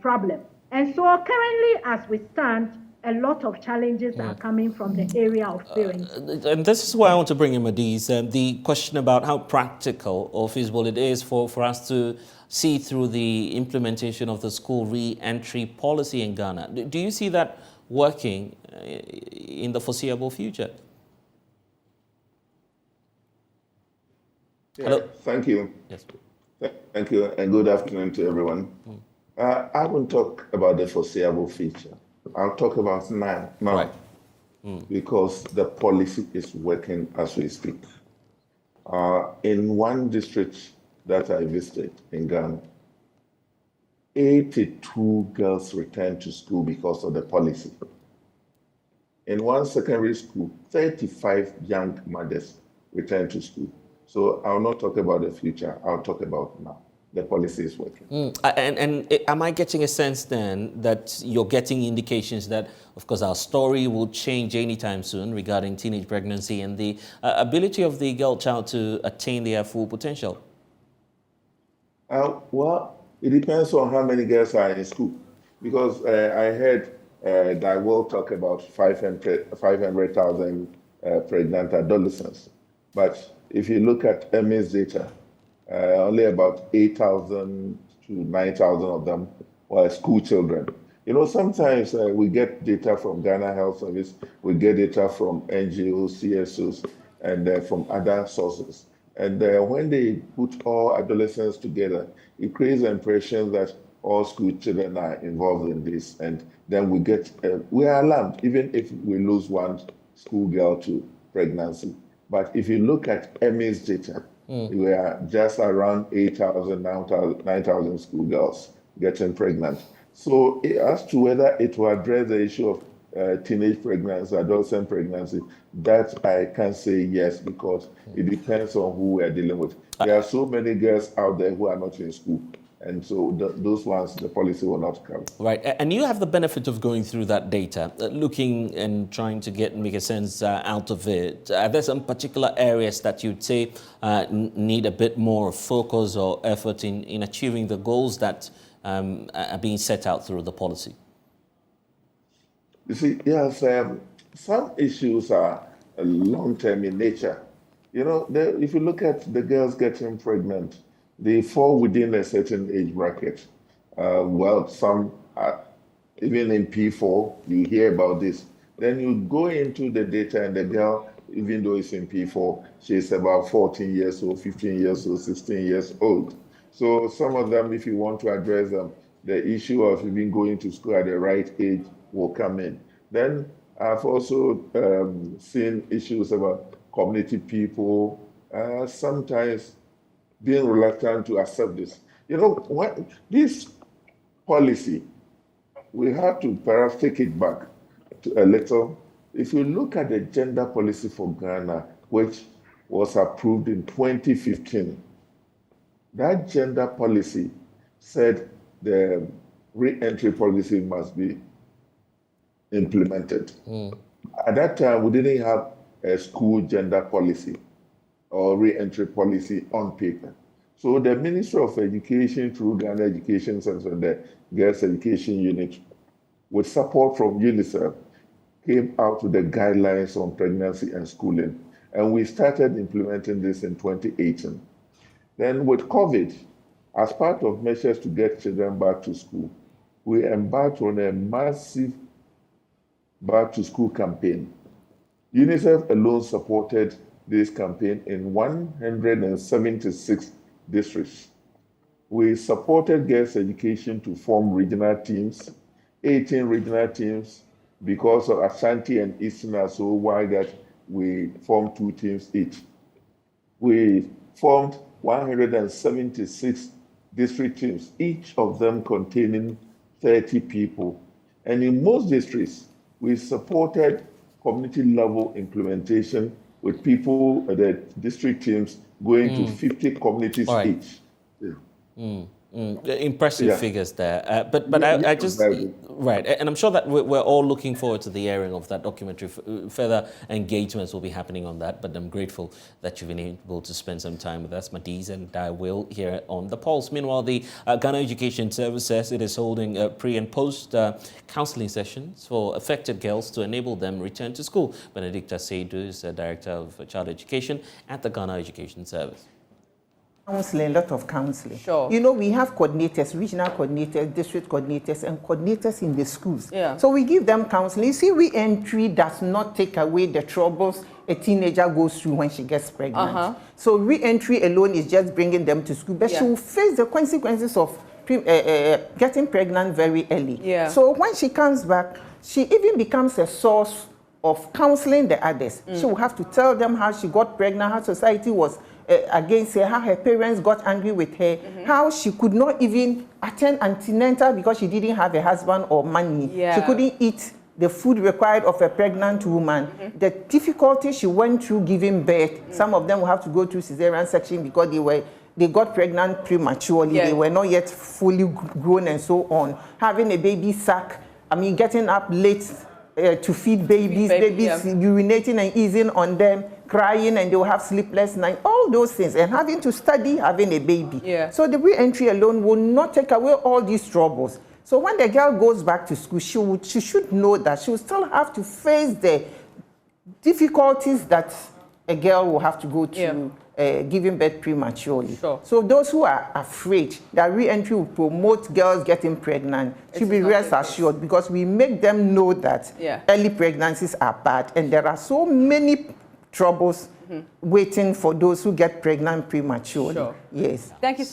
problem. And so currently, as we stand, a lot of challenges are coming from the area of parenting. And this is why I want to bring in Madiz, the question about how practical or feasible it is for us to see through the implementation of the school re-entry policy in Ghana. Do you see that working in the foreseeable future? Yeah, hello. Thank you. Yes. Thank you, and good afternoon to everyone. I won't talk about the foreseeable future. I'll talk about now, Right. Because the policy is working as we speak. In one district that I visited in Ghana, 82 girls returned to school because of the policy. In one secondary school, 35 young mothers returned to school. So I'll not talk about the future, I'll talk about now. The policy is working. And am I getting a sense then that you're getting indications that, of course, our story will change anytime soon regarding teenage pregnancy and the ability of the girl child to attain their full potential? Well, it depends on how many girls are in school. Because I heard that we'll talk about 500,000 pregnant adolescents. But if you look at ME's data, only about 8,000 to 9,000 of them were school children. You know, sometimes we get data from Ghana Health Service, we get data from NGOs, CSOs, and from other sources. And when they put all adolescents together, it creates the impression that all school children are involved in this. And then we are alarmed, even if we lose one schoolgirl to pregnancy. But if you look at ME's data, we are just around 8,000, 9,000 schoolgirls getting pregnant. So as to whether it will address the issue of teenage pregnancy, adolescent pregnancy, that I can't say yes, because it depends on who we are dealing with. There are so many girls out there who are not in school. And so those ones, the policy will not cover. Right, and you have the benefit of going through that data, looking and trying to make a sense out of it. Are there some particular areas that you'd say need a bit more focus or effort in achieving the goals that are being set out through the policy? You see, yes, some issues are long-term in nature. You know, if you look at the girls getting pregnant, they fall within a certain age bracket. Well, some are even in P4, you hear about this. Then you go into the data and the girl, even though it's in P4, she's about 14 years old, 15 years old, 16 years old. So some of them, if you want to address them, the issue of even going to school at the right age will come in. Then I've also seen issues about community people, sometimes being reluctant to accept this. You know, this policy, we have to perhaps take it back a little. If you look at the gender policy for Ghana, which was approved in 2015. That gender policy said the re-entry policy must be implemented. At that time, we didn't have a school gender policy or re-entry policy on paper. So the Ministry of Education through Ghana Education Center and the Girls Education Unit, with support from UNICEF, came out with the guidelines on pregnancy and schooling. And we started implementing this in 2018. Then with COVID, as part of measures to get children back to school, we embarked on a massive back to school campaign. UNICEF alone supported this campaign in 176 districts. We supported girls' education to form regional teams, 18 regional teams, because of Ashanti and Eastern are so wide that we formed 2 teams each. We formed 176 district teams, each of them containing 30 people. And in most districts, we supported community level implementation with people, the district teams going to 50 communities each. Impressive figures there. But I just, right, and I'm sure that we're all looking forward to the airing of that documentary. Further engagements will be happening on that, but I'm grateful that you've been able to spend some time with us, Madiz and I will here on The Pulse. Meanwhile, the Ghana Education Service says it is holding pre and post counseling sessions for affected girls to enable them return to school. Benedicta Seidu is Director of Child Education at the Ghana Education Service. Counseling, a lot of counseling. Sure. You know, we have coordinators, regional coordinators, district coordinators, and coordinators in the schools. Yeah. So we give them counseling. You see, re-entry does not take away the troubles a teenager goes through when she gets pregnant. So re-entry alone is just bringing them to school, but she will face the consequences of getting pregnant very early. Yeah. So when she comes back, she even becomes a source of counseling the others. She will have to tell them how she got pregnant, how society was against her, how her parents got angry with her, how she could not even attend antenatal because she didn't have a husband or money. She couldn't eat the food required of a pregnant woman. The difficulty she went through giving birth, some of them will have to go through cesarean section because they got pregnant prematurely. They were not yet fully grown and so on. Having a baby sack, I mean, getting up late to feed babies, urinating and easing on them, crying, and they will have sleepless nights, all those things, and having to study having a baby. So the re-entry alone will not take away all these troubles. So when the girl goes back to school, she should know that she will still have to face the difficulties that a girl will have to go through giving birth prematurely. So those who are afraid that re-entry will promote girls getting pregnant should be rest assured, because we make them know that early pregnancies are bad, and there are so many troubles waiting for those who get pregnant prematurely. Yes. Thank you.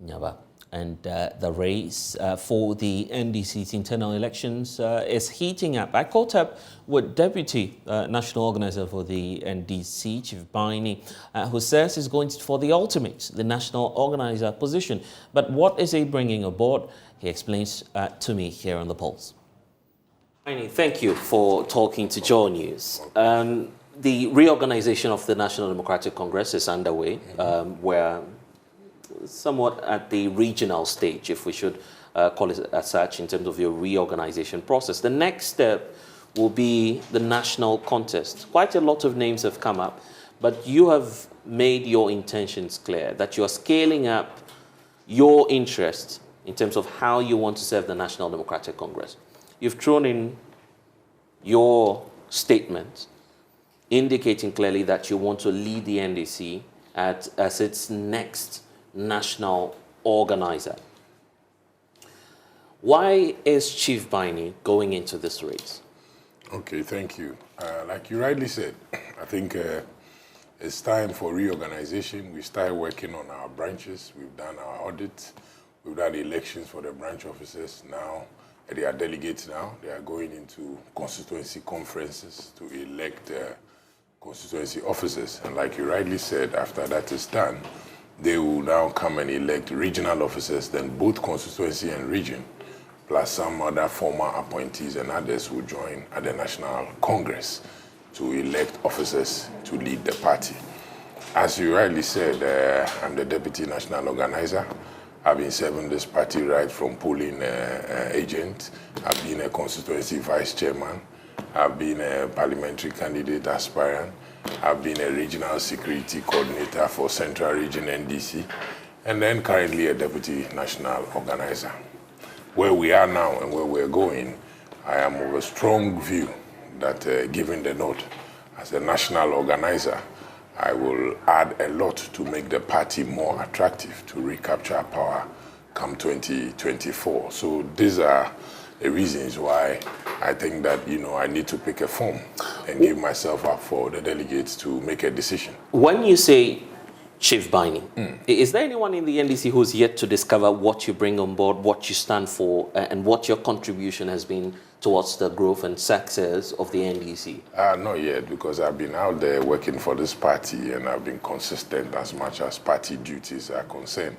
Nyaba. And the race for the NDC's internal elections is heating up. I caught up with Deputy National Organizer for the NDC, Chief Baini, who says he's going for the ultimate, the National Organizer position. But what is he bringing aboard? He explains to me here on The Pulse. Baini, thank you for talking to JoyNews. The reorganization of the National Democratic Congress is underway, where somewhat at the regional stage, if we should call it as such, in terms of your reorganization process. The next step will be the national contest. Quite a lot of names have come up, but you have made your intentions clear that you are scaling up your interest in terms of how you want to serve the National Democratic Congress. You've thrown in your statement indicating clearly that you want to lead the NDC as its next national organizer. Why is Chief Baini going into this race? Okay, thank you. Like you rightly said, I think it's time for reorganization. We started working on our branches. We've done our audit. We've done elections for the branch officers. Now they are delegates now. They are going into constituency conferences to elect constituency officers. And like you rightly said, after that is done, they will now come and elect regional officers, then both constituency and region, plus some other former appointees and others will join at the National Congress to elect officers to lead the party. As you rightly said, I'm the Deputy National Organizer. I've been serving this party right from polling agent. I've been a constituency vice chairman. I've been a parliamentary candidate aspirant. I've been a regional security coordinator for Central Region NDC, and then currently a Deputy National Organizer. Where we are now and where we're going, I am of a strong view that given the nod as a national organizer, I will add a lot to make the party more attractive to recapture power come 2024. So these are the reasons why I think that, I need to pick a form and give myself up for the delegates to make a decision. When you say Chief Bini, is there anyone in the NDC who's yet to discover what you bring on board, what you stand for, and what your contribution has been towards the growth and success of the NDC? Not yet, because I've been out there working for this party and I've been consistent as much as party duties are concerned.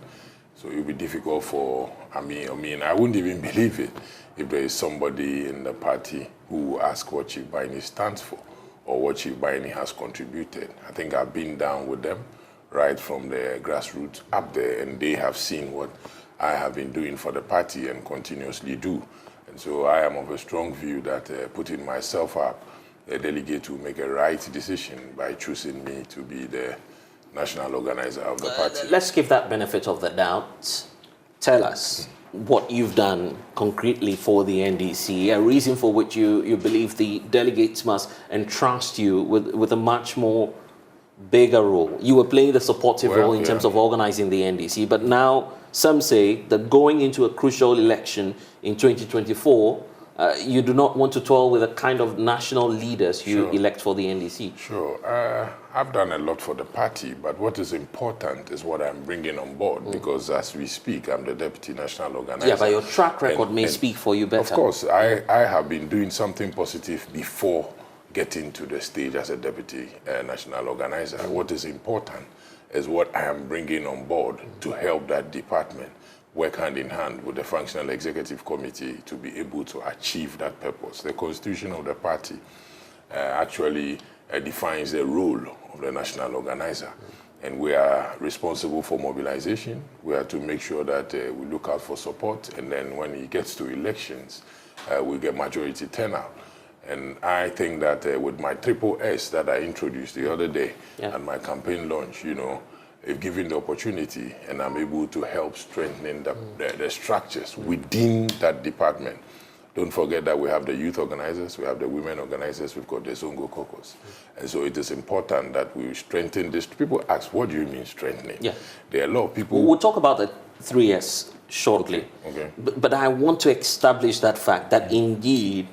So it will be difficult for, I wouldn't even believe it if there is somebody in the party who asks what Chief Bini stands for or what Chief Bini has contributed. I think I've been down with them right from the grassroots up there, and they have seen what I have been doing for the party and continuously do. And so I am of a strong view that putting myself up, the delegate will make a right decision by choosing me to be the national organizer of the party. Let's give that benefit of the doubt. Tell us what you've done concretely for the NDC, a reason for which you believe the delegates must entrust you with a much more bigger role. You were playing the supportive role in terms of organizing the NDC, but now some say that going into a crucial election in 2024, you do not want to toil with the kind of national leaders you elect for the NDC. Sure. I've done a lot for the party, but what is important is what I'm bringing on board, because as we speak, I'm the Deputy National Organizer. Yeah, but your track record may speak for you better. Of course, I have been doing something positive before getting to the stage as a Deputy National Organizer. What is important is what I am bringing on board to help that department work hand in hand with the Functional Executive Committee to be able to achieve that purpose. The constitution of the party actually defines the role of the national organizer. And we are responsible for mobilization. We are to make sure that we look out for support, and then when it gets to elections, we get majority turnout. And I think that with my triple S that I introduced the other day at my campaign launch, if given the opportunity and I'm able to help strengthening the structures within that department. Don't forget that we have the youth organizers, we have the women organizers, we've got the Zongo caucus. And so it is important that we strengthen this. People ask, what do you mean strengthening? Yeah. There are a lot of people... We'll talk about the 3S shortly. Okay. But I want to establish that fact that indeed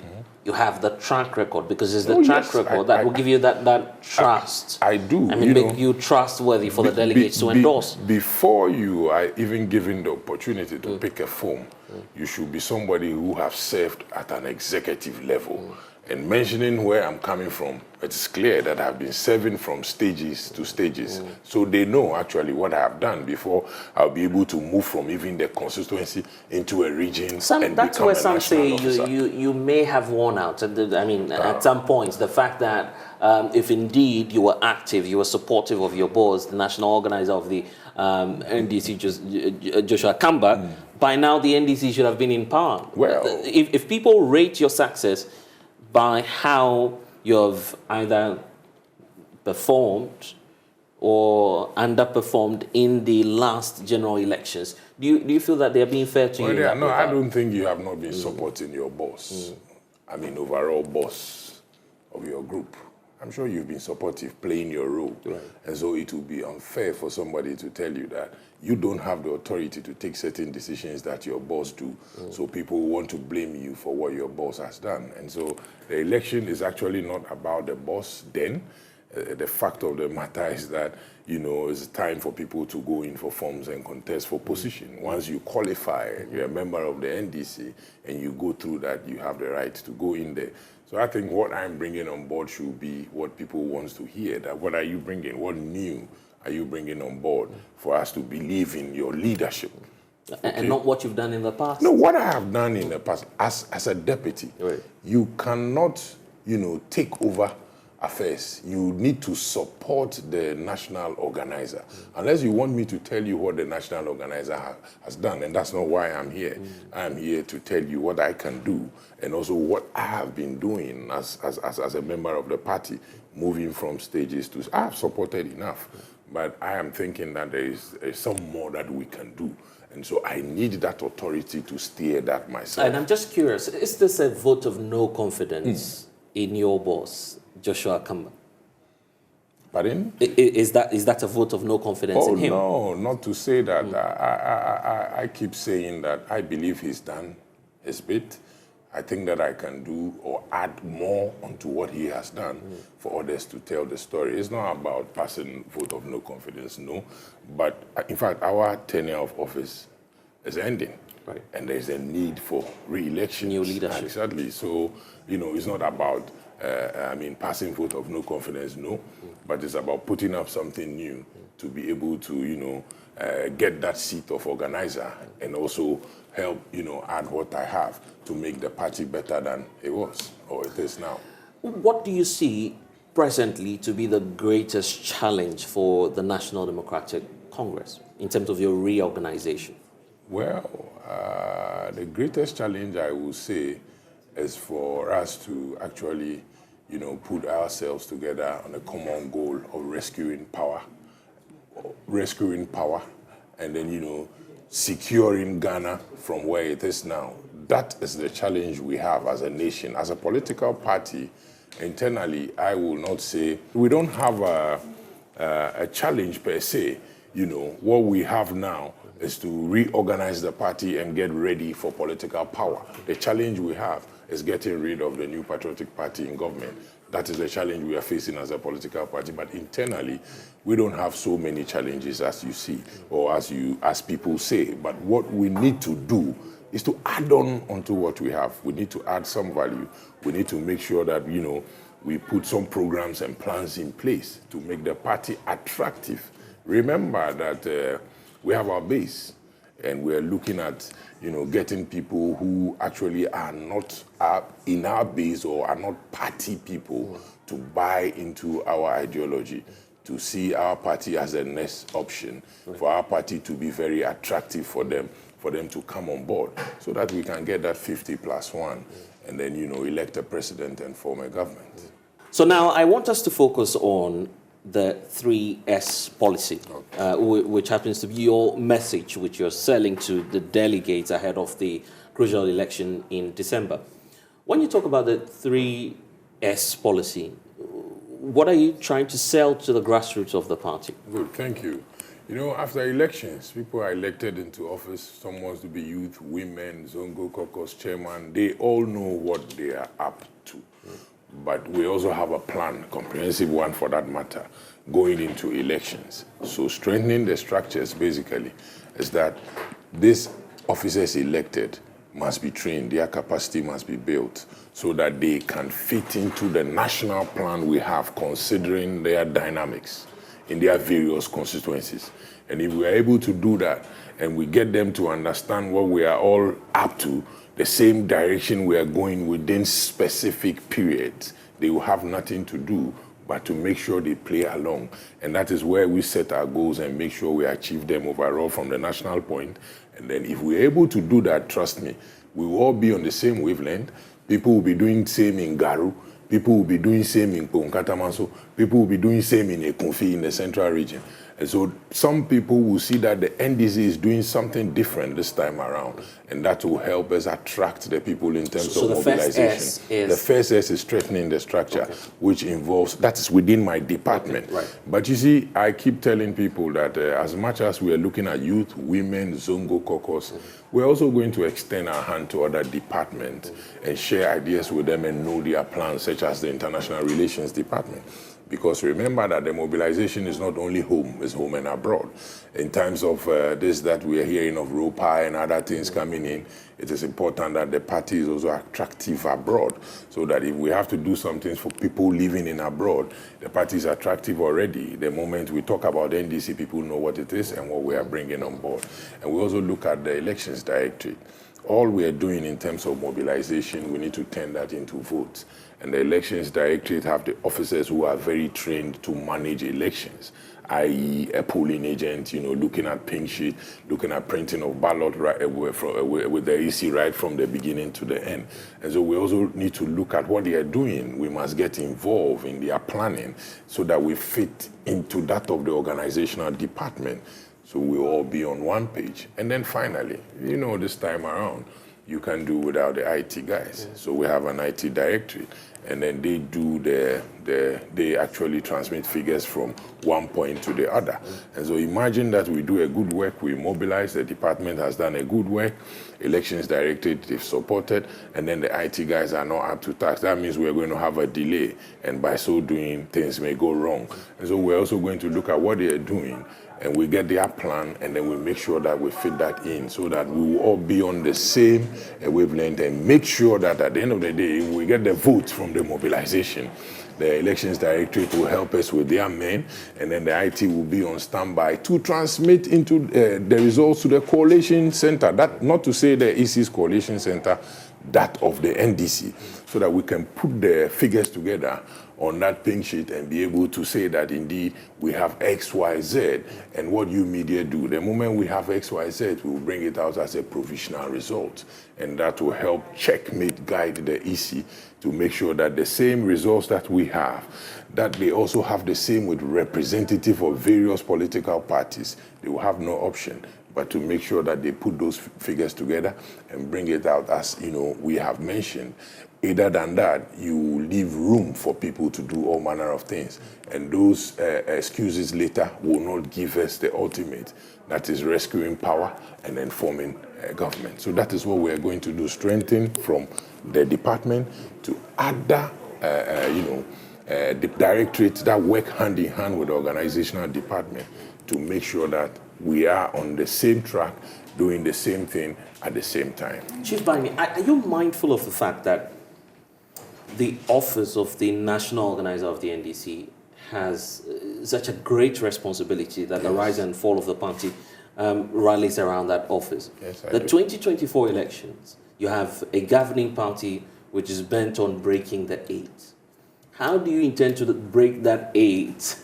you have the track record, because it's the track record that will give you that trust. I do. Make you trustworthy for the delegates to endorse. Before you are even given the opportunity to pick a form, you should be somebody who have served at an executive level. And mentioning where I'm coming from, it's clear that I've been serving from stages to stages. So they know actually what I have done before I'll be able to move from even the constituency into a region and that's become where a some national say officer. you may have worn out. At some points, the fact that if indeed you were active, you were supportive of your boss, the national organizer of the NDC, Joshua Kamba, by now the NDC should have been in power. Well, if people rate your success by how you've either performed or underperformed in the last general elections, do you feel that they're being fair to you? No, I don't think you have not been supporting your boss. Overall boss of your group. I'm sure you've been supportive, playing your role. Right. And so it would be unfair for somebody to tell you that you don't have the authority to take certain decisions that your boss do. So people want to blame you for what your boss has done. And so the election is actually not about the boss then. The fact of the matter is that, it's time for people to go in for forms and contest for position. Once you qualify, you're a member of the NDC, and you go through that, you have the right to go in there. So I think what I'm bringing on board should be what people want to hear. That what are you bringing? What new are you bringing on board for us to believe in your leadership? Okay. And not what you've done in the past? No, what I have done in the past as a deputy. Right. You cannot, take over affairs, you need to support the national organizer. Unless you want me to tell you what the national organizer has done, and that's not why I'm here. I'm here to tell you what I can do, and also what I have been doing as a member of the party, moving from stages to... I have supported enough, but I am thinking that there is some more that we can do. And so I need that authority to steer that myself. And I'm just curious, is this a vote of no confidence in your boss, Joshua Kamba? Pardon? Is that a vote of no confidence in him? Oh, no, not to say that. I keep saying that I believe he's done his bit. I think that I can do or add more onto what he has done for others to tell the story. It's not about passing vote of no confidence, no. But in fact, our tenure of office is ending. Right. And there's a need for re-election. New leadership. Exactly. So, it's not about, passing vote of no confidence, no. But it's about putting up something new to be able to, get that seat of organizer and also help, add what I have to make the party better than it was or it is now. What do you see presently to be the greatest challenge for the National Democratic Congress in terms of your reorganization? Well, the greatest challenge, I will say, is for us to actually, put ourselves together on a common goal of rescuing power, and then, securing Ghana from where it is now. That is the challenge we have as a nation. As a political party, internally, I will not say, we don't have a challenge per se. What we have now is to reorganize the party and get ready for political power. The challenge we have is getting rid of the New Patriotic Party in government. That is the challenge we are facing as a political party. But internally, we don't have so many challenges as you see, or as people say. But what we need to do is to add on onto what we have. We need to add some value. We need to make sure that, we put some programs and plans in place to make the party attractive. Remember that we have our base, and we're looking at, getting people who actually are not in our base or are not party people to buy into our ideology, to see our party as the next option, for our party to be very attractive for them to come on board, so that we can get that 50+1 and then, elect a president and form a government. So now I want us to focus on the 3S policy, which happens to be your message, which you're selling to the delegates ahead of the crucial election in December. When you talk about the 3S policy, what are you trying to sell to the grassroots of the party? Good, thank you. After elections, people are elected into office. Some wants to be youth, women, Zongo Caucus chairman. They all know what they are up to. But we also have a plan, comprehensive one for that matter, going into elections. So strengthening the structures, basically, is that these officers elected must be trained, their capacity must be built, so that they can fit into the national plan we have, considering their dynamics in their various constituencies. And if we are able to do that, and we get them to understand what we are all up to, the same direction we are going within specific periods, they will have nothing to do but to make sure they play along. And that is where we set our goals and make sure we achieve them overall from the national point. And then if we're able to do that, trust me, we will all be on the same wavelength. People will be doing same in Garu. People will be doing same in Ponkatamanso. People will be doing same in Ekunfi in the central region. And so some people will see that the NDC is doing something different this time around, and that will help us attract the people in terms of mobilization. The first S is strengthening the structure, which involves, that is within my department. Right. But you see, I keep telling people that as much as we are looking at youth, women, Zongo Caucus, we're also going to extend our hand to other departments and share ideas with them and know their plans, such as the International Relations Department. Because remember that the mobilization is not only home, it's home and abroad. In terms of this that we are hearing of ROPA and other things coming in, it is important that the party is also attractive abroad, so that if we have to do something for people living in abroad, the party is attractive already. The moment we talk about NDC, people know what it is and what we are bringing on board. And we also look at the elections directory. All we are doing in terms of mobilization, we need to turn that into votes. And the Elections Directorate have the officers who are very trained to manage elections, i.e. a polling agent, looking at pink sheet, looking at printing of ballot with the EC right from the beginning to the end. And so we also need to look at what they are doing. We must get involved in their planning so that we fit into that of the organizational department. So we'll all be on one page. And then finally, this time around, you can do without the IT guys. So we have an IT directorate, and then they do they actually transmit figures from one point to the other. And so imagine that we do a good work, we mobilize, the department has done a good work, Elections Directorate, they've supported, and then the IT guys are not up to task. That means we're going to have a delay, and by so doing, things may go wrong. And so we're also going to look at what they are doing, and we get their plan, and then we make sure that we fit that in so that we will all be on the same wavelength and make sure that at the end of the day, we get the votes from the mobilization. The Elections Directorate will help us with their men, and then the IT will be on standby to transmit into the results to the coalition center. That, not to say the EC's coalition center, that of the NDC, so that we can put the figures together on that pink sheet and be able to say that indeed we have X, Y, Z, and what you media do. The moment we have X, Y, Z, we will bring it out as a provisional result, and that will help checkmate guide the EC to make sure that the same results that we have, that they also have the same with representative of various political parties. They will have no option but to make sure that they put those figures together and bring it out as, we have mentioned. Either than that, you leave room for people to do all manner of things. And those excuses later will not give us the ultimate, that is rescuing power and then forming government. So that is what we are going to do, strengthen from the department to other, the directorates that work hand in hand with the organizational department to make sure that we are on the same track, doing the same thing at the same time. Chief Bani, are you mindful of the fact that the office of the national organizer of the NDC has such a great responsibility that the rise and fall of the party rallies around that office? Yes, the 2024 elections, you have a governing party which is bent on breaking the 8. How do you intend to break that 8?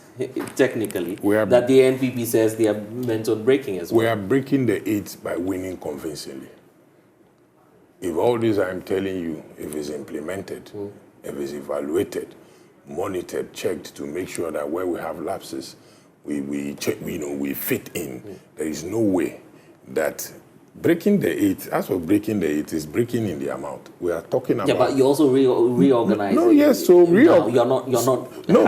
Technically, that the NPP says they are meant on breaking as well? We are breaking the 8 by winning convincingly. If all this I'm telling you, if it's implemented, if it's evaluated, monitored, checked to make sure that where we have lapses, we check, we fit in. There is no way that breaking the 8, as for breaking the 8, is breaking in the amount. We are talking about. Yeah, but you also reorganize. No, yes, so you're not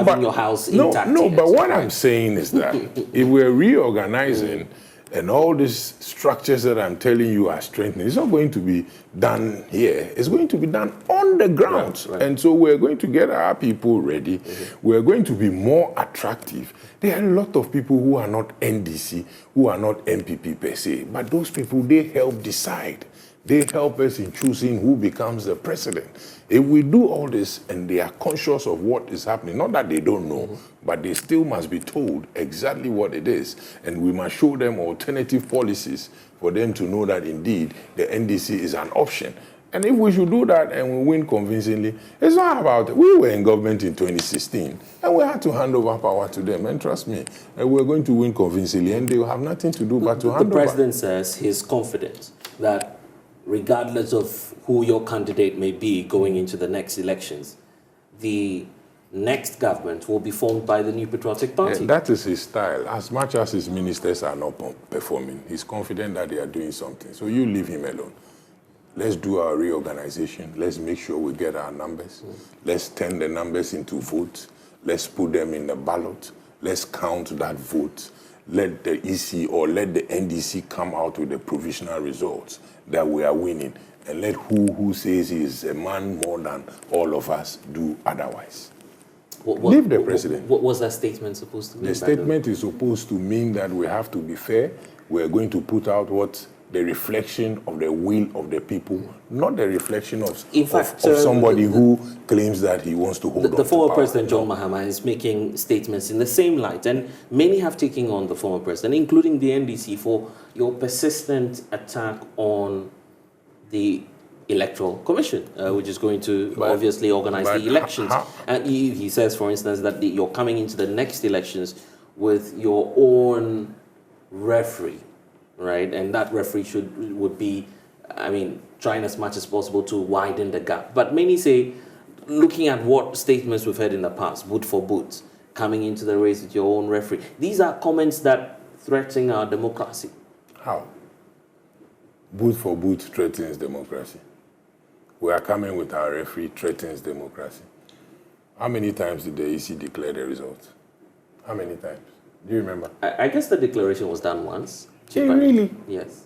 having your house intact. No, but what I'm saying is that if we're reorganizing and all these structures that I'm telling you are strengthening, it's not going to be done here. It's going to be done on the ground. Right. And so we're going to get our people ready. We're going to be more attractive. There are a lot of people who are not NDC, who are not MPP per se, but those people, they help decide. They help us in choosing who becomes the president. If we do all this and they are conscious of what is happening, not that they don't know, but they still must be told exactly what it is, and we must show them alternative policies for them to know that indeed the NDC is an option. And if we should do that and we win convincingly, it's not about, we were in government in 2016 and we had to hand over power to them, and trust me, we're going to win convincingly and they will have nothing to do but to hand over. The president says he's confident that regardless of who your candidate may be going into the next elections, the next government will be formed by the New Patriotic Party. Yeah, that is his style. As much as his ministers are not performing, he's confident that they are doing something. So you leave him alone. Let's do our reorganization. Let's make sure we get our numbers. Let's turn the numbers into votes. Let's put them in the ballot. Let's count that vote. Let the EC or let the NDC come out with the provisional results that we are winning, and let who says he is a man more than all of us do otherwise. Leave the president. What was that statement supposed to mean? The statement is supposed to mean that we have to be fair. We're going to put out what the reflection of the will of the people, not the reflection of somebody who claims that he wants to hold on to power. The former President John Mahama is making statements in the same light, and many have taken on the former president, including the NDC, for your persistent attack on the Electoral Commission, which is going to obviously organize the elections. And he says, for instance, that you're coming into the next elections with your own referee, right? And that referee would be, I mean, trying as much as possible to widen the gap. But many say, looking at what statements we've heard in the past, boot for boot, coming into the race with your own referee, these are comments that threaten our democracy. How? Boot for boot threatens democracy. We are coming with our referee, threatens democracy. How many times did the EC declare the results? How many times? Do you remember? I guess the declaration was done once. Hey, really? Yes.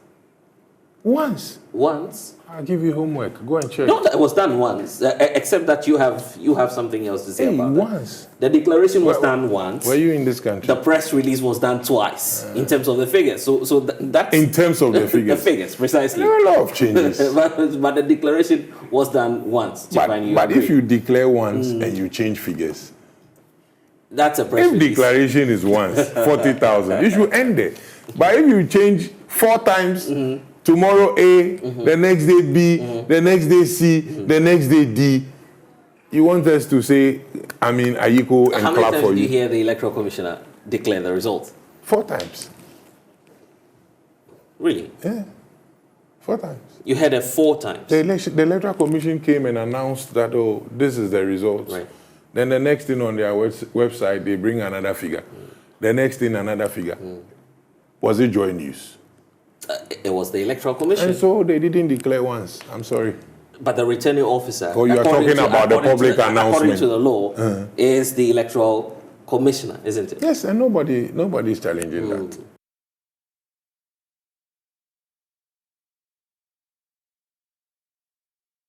Once? Once. I'll give you homework. Go and check. No, it was done once, except that you have something else to say about once. That. The declaration was done once. Were you in this country? The press release was done twice in terms of the figures. So that's... In terms of the figures? The figures, precisely. There are a lot of changes. but the declaration was done once. But if you declare once and you change figures... That's a press release. If declaration is once, 40,000, you should end it. But if you change 4 times... Tomorrow A, the next day B, the next day C, the next day D. You want us to say, I mean, Ayiko and clap for you. How many times did you hear the Electoral Commissioner declare the results? 4 times. Really? Yeah. 4 times. You heard it 4 times? The Electoral Commission came and announced that, oh, this is the results. Right. Then the next thing on their website, they bring another figure. The next thing, another figure. Was it JoyNews? It was the Electoral Commission. And so they didn't declare once. I'm sorry. But the returning officer... Oh, you are talking about the public announcement. According to the law, is the Electoral Commissioner, isn't it? Yes, and nobody's challenging that.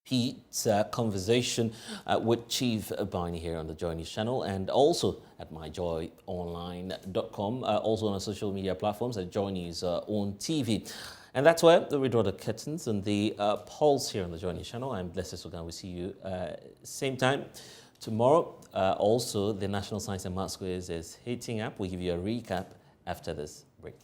Pete's conversation with Chief Barney here on the JoyNews channel and also at myjoyonline.com, also on our social media platforms at JoyNews on TV. And that's where we draw the curtains on the pulse here on the JoyNews channel. I'm Blessed Sogah. We'll see you same time tomorrow. Also, the National Science and Maths Quiz is heating up. We'll give you a recap after this break.